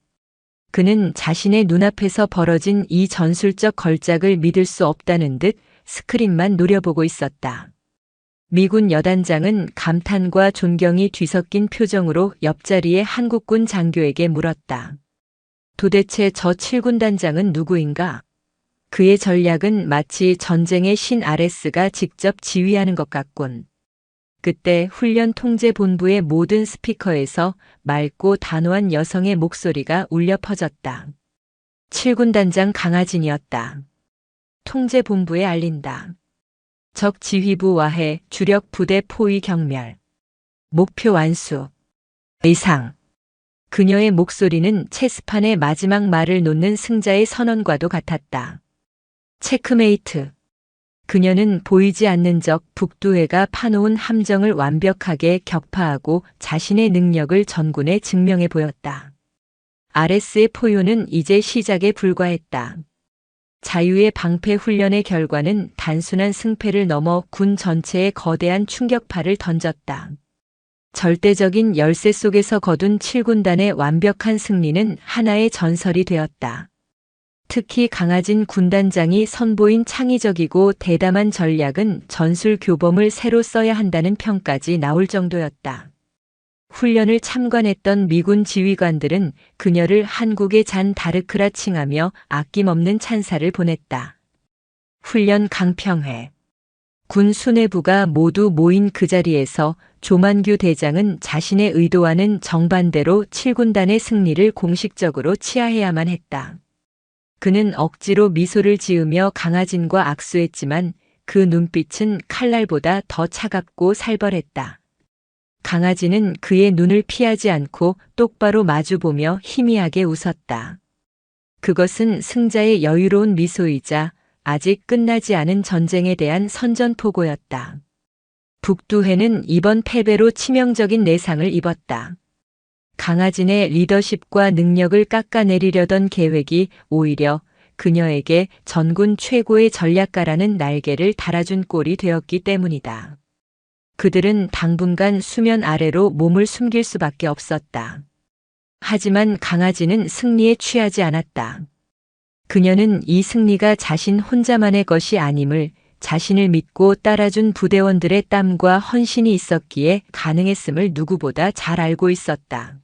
그는 자신의 눈앞에서 벌어진 이 전술적 걸작을 믿을 수 없다는 듯 스크린만 노려보고 있었다. 미군 여단장은 감탄과 존경이 뒤섞인 표정으로 옆자리의 한국군 장교에게 물었다. 도대체 저 7군단장은 누구인가? 그의 전략은 마치 전쟁의 신 아레스가 직접 지휘하는 것 같군. 그때 훈련 통제본부의 모든 스피커에서 맑고 단호한 여성의 목소리가 울려 퍼졌다. 7군단장 강하진이었다. 통제본부에 알린다. 적 지휘부 와해 주력 부대 포위 경멸. 목표 완수. 의상. 그녀의 목소리는 체스판의 마지막 말을 놓는 승자의 선언과도 같았다. 체크메이트. 그녀는 보이지 않는 적 북두해가 파놓은 함정을 완벽하게 격파하고 자신의 능력을 전군에 증명해 보였다. 아레스의 포효는 이제 시작에 불과했다. 자유의 방패 훈련의 결과는 단순한 승패를 넘어 군 전체에 거대한 충격파를 던졌다. 절대적인 열세 속에서 거둔 7군단의 완벽한 승리는 하나의 전설이 되었다. 특히 강하진 군단장이 선보인 창의적이고 대담한 전략은 전술 교범을 새로 써야 한다는 평까지 나올 정도였다. 훈련을 참관했던 미군 지휘관들은 그녀를 한국의 잔 다르크라 칭하며 아낌없는 찬사를 보냈다. 훈련 강평회. 군 수뇌부가 모두 모인 그 자리에서 조만규 대장은 자신의 의도와는 정반대로 7군단의 승리를 공식적으로 치하해야만 했다. 그는 억지로 미소를 지으며 강하진과 악수했지만 그 눈빛은 칼날보다 더 차갑고 살벌했다. 강하진은 그의 눈을 피하지 않고 똑바로 마주보며 희미하게 웃었다. 그것은 승자의 여유로운 미소이자 아직 끝나지 않은 전쟁에 대한 선전포고였다. 북두해는 이번 패배로 치명적인 내상을 입었다. 강하진의 리더십과 능력을 깎아내리려던 계획이 오히려 그녀에게 전군 최고의 전략가라는 날개를 달아준 꼴이 되었기 때문이다. 그들은 당분간 수면 아래로 몸을 숨길 수밖에 없었다. 하지만 강하진은 승리에 취하지 않았다. 그녀는 이 승리가 자신 혼자만의 것이 아님을 자신을 믿고 따라준 부대원들의 땀과 헌신이 있었기에 가능했음을 누구보다 잘 알고 있었다.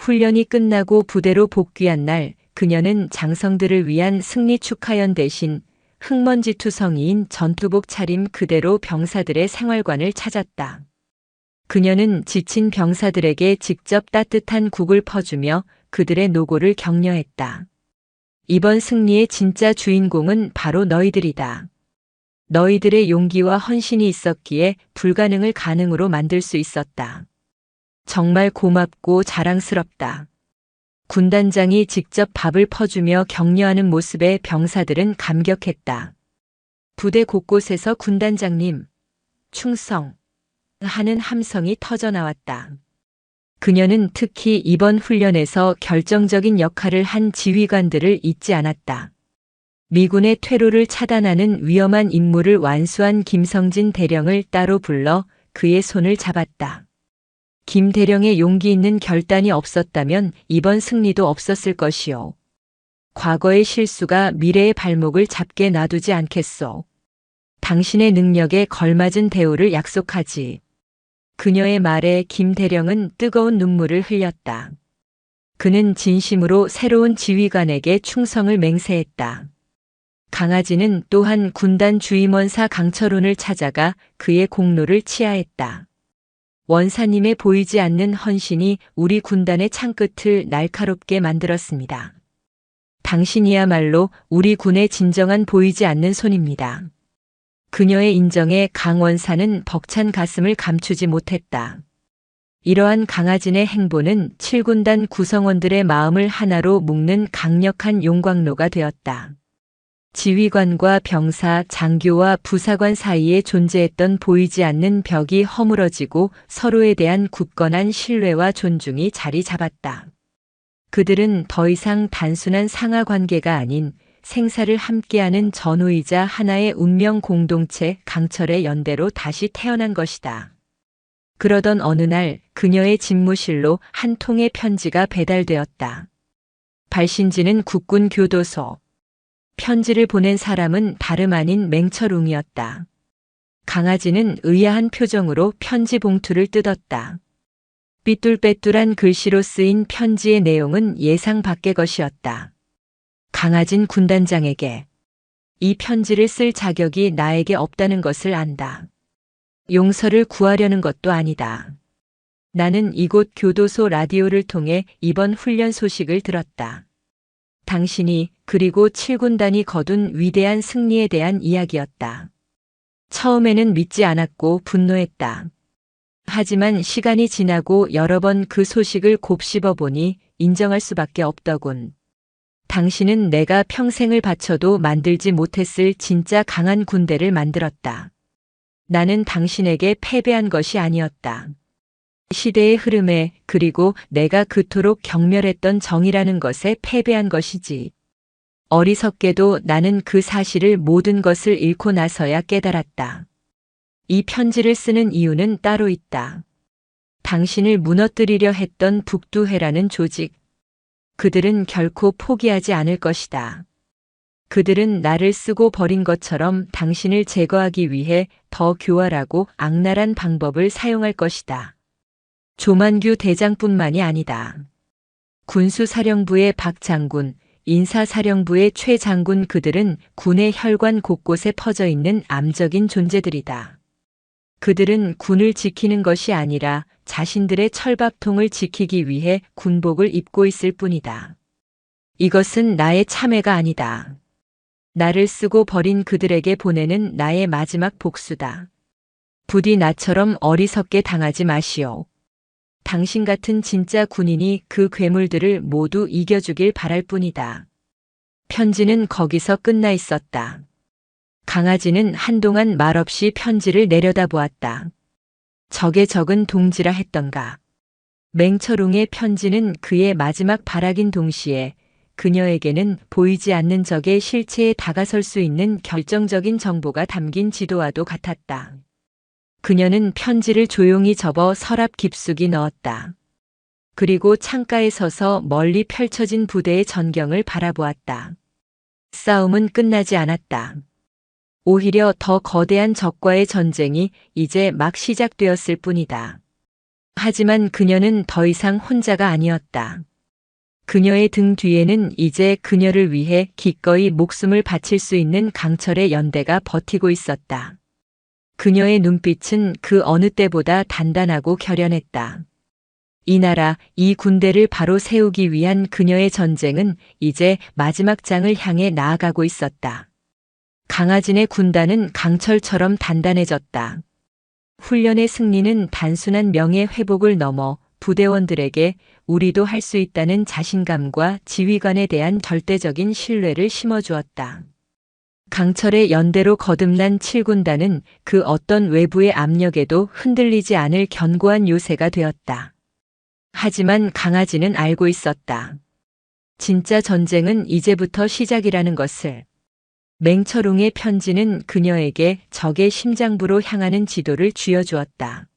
훈련이 끝나고 부대로 복귀한 날 그녀는 장성들을 위한 승리 축하연 대신 흙먼지투성이인 전투복 차림 그대로 병사들의 생활관을 찾았다. 그녀는 지친 병사들에게 직접 따뜻한 국을 퍼주며 그들의 노고를 격려했다. 이번 승리의 진짜 주인공은 바로 너희들이다. 너희들의 용기와 헌신이 있었기에 불가능을 가능으로 만들 수 있었다. 정말 고맙고 자랑스럽다. 군단장이 직접 밥을 퍼주며 격려하는 모습에 병사들은 감격했다. 부대 곳곳에서 군단장님, 충성 하는 함성이 터져나왔다. 그녀는 특히 이번 훈련에서 결정적인 역할을 한 지휘관들을 잊지 않았다. 미군의 퇴로를 차단하는 위험한 임무를 완수한 김성진 대령을 따로 불러 그의 손을 잡았다. 김 대령의 용기 있는 결단이 없었다면 이번 승리도 없었을 것이요. 과거의 실수가 미래의 발목을 잡게 놔두지 않겠소. 당신의 능력에 걸맞은 대우를 약속하지. 그녀의 말에 김 대령은 뜨거운 눈물을 흘렸다. 그는 진심으로 새로운 지휘관에게 충성을 맹세했다. 강아지는 또한 군단 주임원사 강철훈을 찾아가 그의 공로를 치하했다. 원사님의 보이지 않는 헌신이 우리 군단의 창끝을 날카롭게 만들었습니다. 당신이야말로 우리 군의 진정한 보이지 않는 손입니다. 그녀의 인정에 강원사는 벅찬 가슴을 감추지 못했다. 이러한 강아진의 행보는 7군단 구성원들의 마음을 하나로 묶는 강력한 용광로가 되었다. 지휘관과 병사, 장교와 부사관 사이에 존재했던 보이지 않는 벽이 허물어지고 서로에 대한 굳건한 신뢰와 존중이 자리 잡았다. 그들은 더 이상 단순한 상하 관계가 아닌 생사를 함께하는 전우이자 하나의 운명 공동체 강철의 연대로 다시 태어난 것이다. 그러던 어느 날 그녀의 집무실로 한 통의 편지가 배달되었다. 발신지는 국군 교도소. 편지를 보낸 사람은 다름 아닌 맹철웅이었다. 강아지는 의아한 표정으로 편지 봉투를 뜯었다. 삐뚤빼뚤한 글씨로 쓰인 편지의 내용은 예상 밖의 것이었다. 강아진 군단장에게 이 편지를 쓸 자격이 나에게 없다는 것을 안다. 용서를 구하려는 것도 아니다. 나는 이곳 교도소 라디오를 통해 이번 훈련 소식을 들었다. 당신이 그리고 7군단이 거둔 위대한 승리에 대한 이야기였다. 처음에는 믿지 않았고 분노했다. 하지만 시간이 지나고 여러 번 그 소식을 곱씹어 보니 인정할 수밖에 없더군. 당신은 내가 평생을 바쳐도 만들지 못했을 진짜 강한 군대를 만들었다. 나는 당신에게 패배한 것이 아니었다. 시대의 흐름에 그리고 내가 그토록 경멸했던 정의라는 것에 패배한 것이지. 어리석게도 나는 그 사실을 모든 것을 잃고 나서야 깨달았다. 이 편지를 쓰는 이유는 따로 있다. 당신을 무너뜨리려 했던 북두해라는 조직. 그들은 결코 포기하지 않을 것이다. 그들은 나를 쓰고 버린 것처럼 당신을 제거하기 위해 더 교활하고 악랄한 방법을 사용할 것이다. 조만규 대장뿐만이 아니다. 군수사령부의 박 장군, 인사사령부의 최 장군 그들은 군의 혈관 곳곳에 퍼져 있는 암적인 존재들이다. 그들은 군을 지키는 것이 아니라 자신들의 철밥통을 지키기 위해 군복을 입고 있을 뿐이다. 이것은 나의 참회가 아니다. 나를 쓰고 버린 그들에게 보내는 나의 마지막 복수다. 부디 나처럼 어리석게 당하지 마시오. 당신 같은 진짜 군인이 그 괴물들을 모두 이겨주길 바랄 뿐이다. 편지는 거기서 끝나 있었다. 강아지는 한동안 말없이 편지를 내려다보았다. 적에 적은 동지라 했던가. 맹철웅의 편지는 그의 마지막 발악인 동시에 그녀에게는 보이지 않는 적의 실체에 다가설 수 있는 결정적인 정보가 담긴 지도와도 같았다. 그녀는 편지를 조용히 접어 서랍 깊숙이 넣었다. 그리고 창가에 서서 멀리 펼쳐진 부대의 전경을 바라보았다. 싸움은 끝나지 않았다. 오히려 더 거대한 적과의 전쟁이 이제 막 시작되었을 뿐이다. 하지만 그녀는 더 이상 혼자가 아니었다. 그녀의 등 뒤에는 이제 그녀를 위해 기꺼이 목숨을 바칠 수 있는 강철의 연대가 버티고 있었다. 그녀의 눈빛은 그 어느 때보다 단단하고 결연했다. 이 나라, 이 군대를 바로 세우기 위한 그녀의 전쟁은 이제 마지막 장을 향해 나아가고 있었다. 강아진의 군단은 강철처럼 단단해졌다. 훈련의 승리는 단순한 명예 회복을 넘어 부대원들에게 우리도 할 수 있다는 자신감과 지휘관에 대한 절대적인 신뢰를 심어주었다. 강철의 연대로 거듭난 7군단은 그 어떤 외부의 압력에도 흔들리지 않을 견고한 요새가 되었다. 하지만 강아지는 알고 있었다. 진짜 전쟁은 이제부터 시작이라는 것을. 맹철웅의 편지는 그녀에게 적의 심장부로 향하는 지도를 쥐어주었다.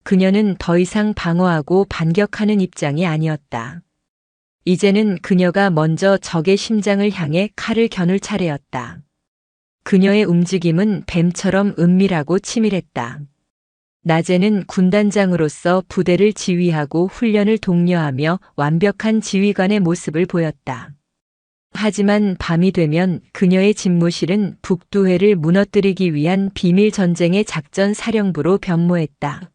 그녀는 더 이상 방어하고 반격하는 입장이 아니었다. 이제는 그녀가 먼저 적의 심장을 향해 칼을 겨눌 차례였다. 그녀의 움직임은 뱀처럼 은밀하고 치밀했다. 낮에는 군단장으로서 부대를 지휘하고 훈련을 독려하며 완벽한 지휘관의 모습을 보였다. 하지만 밤이 되면 그녀의 집무실은 북두해를 무너뜨리기 위한 비밀 전쟁의 작전 사령부로 변모했다.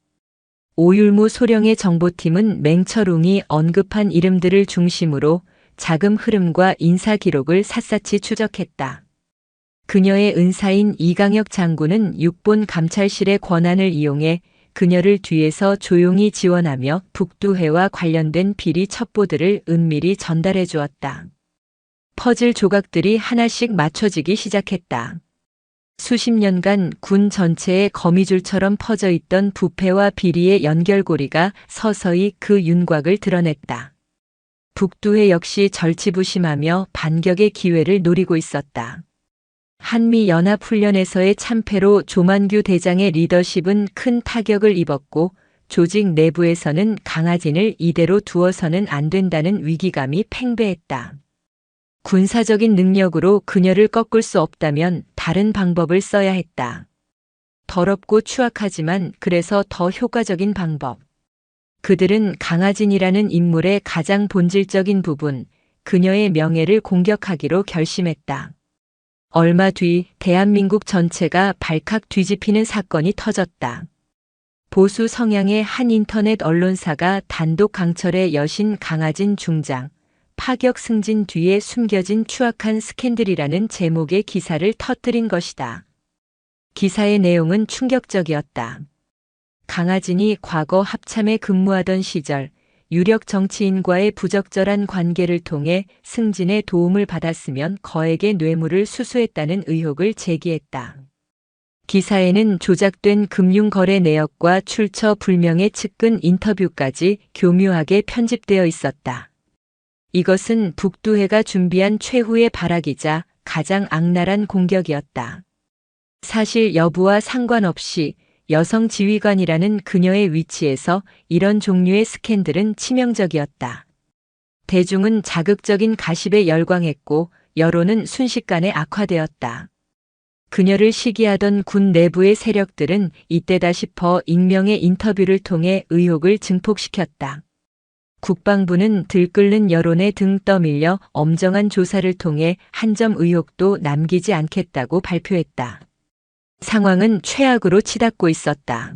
오율무 소령의 정보팀은 맹철웅이 언급한 이름들을 중심으로 자금 흐름과 인사 기록을 샅샅이 추적했다. 그녀의 은사인 이강혁 장군은 육본 감찰실의 권한을 이용해 그녀를 뒤에서 조용히 지원하며 북두해와 관련된 비리 첩보들을 은밀히 전달해 주었다. 퍼즐 조각들이 하나씩 맞춰지기 시작했다. 수십 년간 군 전체에 거미줄처럼 퍼져 있던 부패와 비리의 연결고리가 서서히 그 윤곽을 드러냈다. 북두해 역시 절치부심하며 반격의 기회를 노리고 있었다. 한미연합훈련에서의 참패로 조만규 대장의 리더십은 큰 타격을 입었고 조직 내부에서는 강하진을 이대로 두어서는 안 된다는 위기감이 팽배했다. 군사적인 능력으로 그녀를 꺾을 수 없다면 다른 방법을 써야 했다. 더럽고 추악하지만 그래서 더 효과적인 방법. 그들은 강하진이라는 인물의 가장 본질적인 부분, 그녀의 명예를 공격하기로 결심했다. 얼마 뒤 대한민국 전체가 발칵 뒤집히는 사건이 터졌다. 보수 성향의 한 인터넷 언론사가 단독 강철의 여신 강하진 중장, 파격 승진 뒤에 숨겨진 추악한 스캔들이라는 제목의 기사를 터뜨린 것이다. 기사의 내용은 충격적이었다. 강하진이 과거 합참에 근무하던 시절 유력 정치인과의 부적절한 관계를 통해 승진에 도움을 받았으면 거액의 뇌물을 수수했다는 의혹을 제기했다. 기사에는 조작된 금융거래 내역과 출처 불명의 측근 인터뷰까지 교묘하게 편집되어 있었다. 이것은 북두해가 준비한 최후의 발악이자 가장 악랄한 공격이었다. 사실 여부와 상관없이 여성 지휘관이라는 그녀의 위치에서 이런 종류의 스캔들은 치명적이었다. 대중은 자극적인 가십에 열광했고 여론은 순식간에 악화되었다. 그녀를 시기하던 군 내부의 세력들은 이때다 싶어 익명의 인터뷰를 통해 의혹을 증폭시켰다. 국방부는 들끓는 여론에 등 떠밀려 엄정한 조사를 통해 한 점 의혹도 남기지 않겠다고 발표했다. 상황은 최악으로 치닫고 있었다.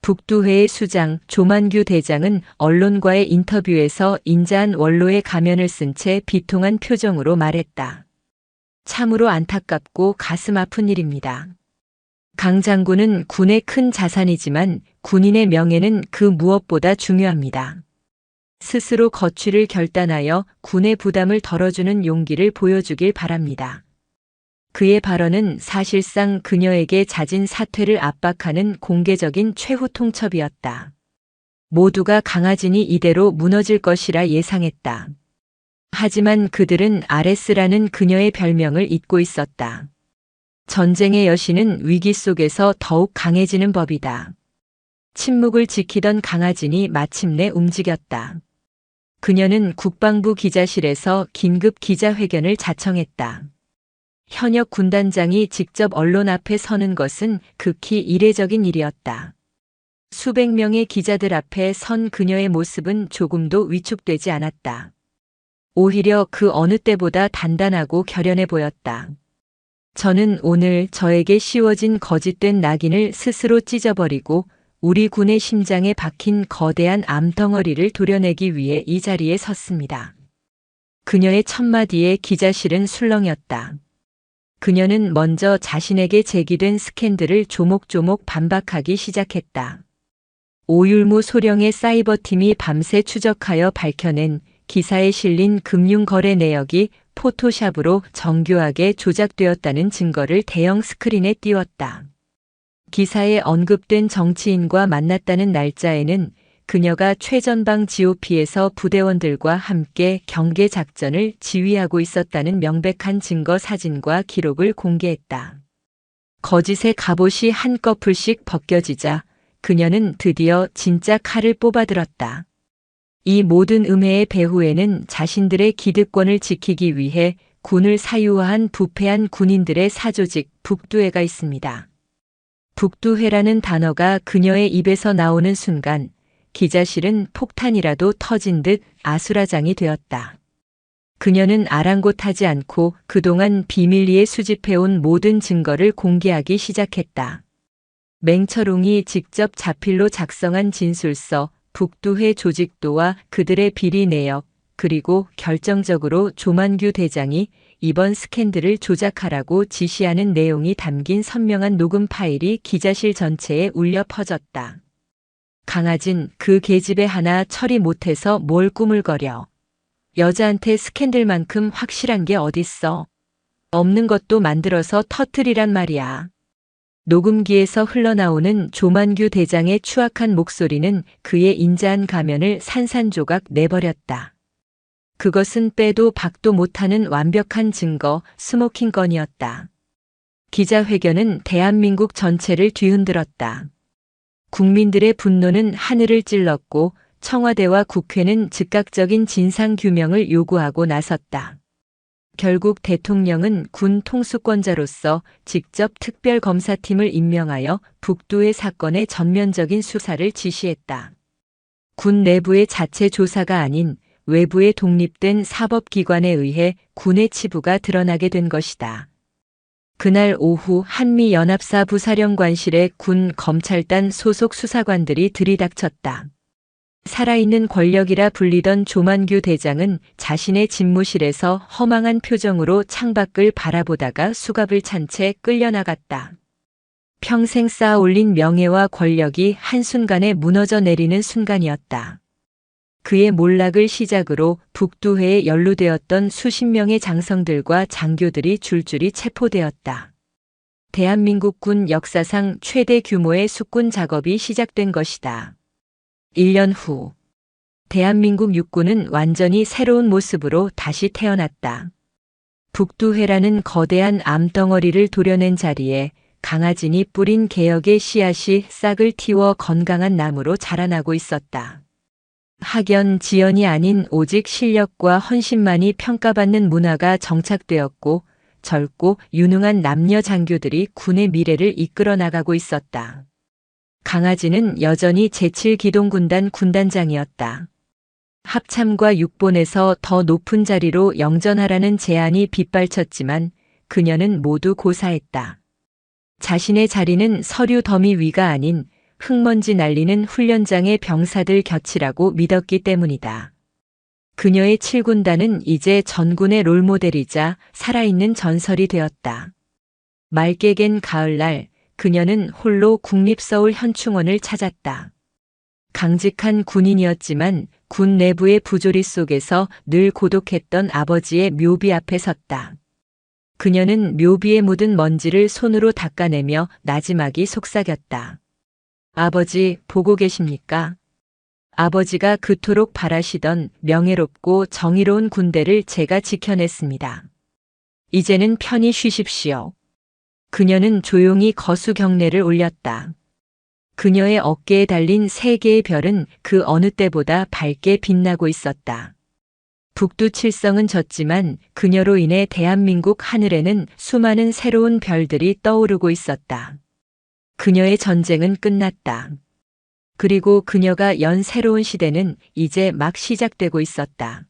북두해의 수장 조만규 대장은 언론과의 인터뷰에서 인자한 원로의 가면을 쓴 채 비통한 표정으로 말했다. 참으로 안타깝고 가슴 아픈 일입니다. 강 장군은 군의 큰 자산이지만 군인의 명예는 그 무엇보다 중요합니다. 스스로 거취를 결단하여 군의 부담을 덜어주는 용기를 보여주길 바랍니다. 그의 발언은 사실상 그녀에게 잦은 사퇴를 압박하는 공개적인 최후 통첩이었다. 모두가 강하진이 이대로 무너질 것이라 예상했다. 하지만 그들은 아레스라는 그녀의 별명을 잊고 있었다. 전쟁의 여신은 위기 속에서 더욱 강해지는 법이다. 침묵을 지키던 강하진이 마침내 움직였다. 그녀는 국방부 기자실에서 긴급 기자회견을 자청했다. 현역 군단장이 직접 언론 앞에 서는 것은 극히 이례적인 일이었다. 수백 명의 기자들 앞에 선 그녀의 모습은 조금도 위축되지 않았다. 오히려 그 어느 때보다 단단하고 결연해 보였다. 저는 오늘 저에게 씌워진 거짓된 낙인을 스스로 찢어버리고 우리 군의 심장에 박힌 거대한 암덩어리를 도려내기 위해 이 자리에 섰습니다. 그녀의 첫마디에 기자실은 술렁였다. 그녀는 먼저 자신에게 제기된 스캔들을 조목조목 반박하기 시작했다. 오율무 소령의 사이버팀이 밤새 추적하여 밝혀낸 기사에 실린 금융거래 내역이 포토샵으로 정교하게 조작되었다는 증거를 대형 스크린에 띄웠다. 기사에 언급된 정치인과 만났다는 날짜에는 그녀가 최전방 GOP에서 부대원들과 함께 경계 작전을 지휘하고 있었다는 명백한 증거 사진과 기록을 공개했다. 거짓의 갑옷이 한꺼풀씩 벗겨지자 그녀는 드디어 진짜 칼을 뽑아들었다. 이 모든 음해의 배후에는 자신들의 기득권을 지키기 위해 군을 사유화한 부패한 군인들의 사조직 북두회가 있습니다. 북두회라는 단어가 그녀의 입에서 나오는 순간 기자실은 폭탄이라도 터진 듯 아수라장이 되었다. 그녀는 아랑곳하지 않고 그동안 비밀리에 수집해온 모든 증거를 공개하기 시작했다. 맹철웅이 직접 자필로 작성한 진술서, 북두회 조직도와 그들의 비리 내역, 그리고 결정적으로 조만규 대장이 이번 스캔들을 조작하라고 지시하는 내용이 담긴 선명한 녹음 파일이 기자실 전체에 울려 퍼졌다. 강아진 그 계집애 하나 처리 못해서 뭘 꾸물거려. 여자한테 스캔들만큼 확실한 게 어딨어. 없는 것도 만들어서 터뜨리란 말이야. 녹음기에서 흘러나오는 조만규 대장의 추악한 목소리는 그의 인자한 가면을 산산조각 내버렸다. 그것은 빼도 박도 못하는 완벽한 증거, 스모킹 건이었다. 기자회견은 대한민국 전체를 뒤흔들었다. 국민들의 분노는 하늘을 찔렀고 청와대와 국회는 즉각적인 진상규명을 요구하고 나섰다. 결국 대통령은 군 통수권자로서 직접 특별검사팀을 임명하여 북두회 사건의 전면적인 수사를 지시했다. 군 내부의 자체 조사가 아닌 외부의 독립된 사법기관에 의해 군의 치부가 드러나게 된 것이다. 그날 오후 한미연합사 부사령관실에 군 검찰단 소속 수사관들이 들이닥쳤다. 살아있는 권력이라 불리던 조만규 대장은 자신의 집무실에서 허망한 표정으로 창밖을 바라보다가 수갑을 찬 채 끌려나갔다. 평생 쌓아 올린 명예와 권력이 한순간에 무너져 내리는 순간이었다. 그의 몰락을 시작으로 북두회에 연루되었던 수십 명의 장성들과 장교들이 줄줄이 체포되었다. 대한민국 군 역사상 최대 규모의 숙군 작업이 시작된 것이다. 1년 후, 대한민국 육군은 완전히 새로운 모습으로 다시 태어났다. 북두회라는 거대한 암덩어리를 도려낸 자리에 강아진이 뿌린 개혁의 씨앗이 싹을 틔워 건강한 나무로 자라나고 있었다. 학연, 지연이 아닌 오직 실력과 헌신만이 평가받는 문화가 정착되었고 젊고 유능한 남녀 장교들이 군의 미래를 이끌어 나가고 있었다. 강아지는 여전히 제7기동군단 군단장이었다. 합참과 육본에서 더 높은 자리로 영전하라는 제안이 빗발쳤지만 그녀는 모두 고사했다. 자신의 자리는 서류 더미 위가 아닌 흙먼지 날리는 훈련장의 병사들 곁이라고 믿었기 때문이다. 그녀의 7군단은 이제 전군의 롤모델이자 살아있는 전설이 되었다. 맑게 갠 가을날 그녀는 홀로 국립서울 현충원을 찾았다. 강직한 군인이었지만 군 내부의 부조리 속에서 늘 고독했던 아버지의 묘비 앞에 섰다. 그녀는 묘비에 묻은 먼지를 손으로 닦아내며 나지막이 속삭였다. 아버지, 보고 계십니까? 아버지가 그토록 바라시던 명예롭고 정의로운 군대를 제가 지켜냈습니다. 이제는 편히 쉬십시오. 그녀는 조용히 거수 경례를 올렸다. 그녀의 어깨에 달린 3개의 별은 그 어느 때보다 밝게 빛나고 있었다. 북두 칠성은 졌지만 그녀로 인해 대한민국 하늘에는 수많은 새로운 별들이 떠오르고 있었다. 그녀의 전쟁은 끝났다. 그리고 그녀가 연 새로운 시대는 이제 막 시작되고 있었다.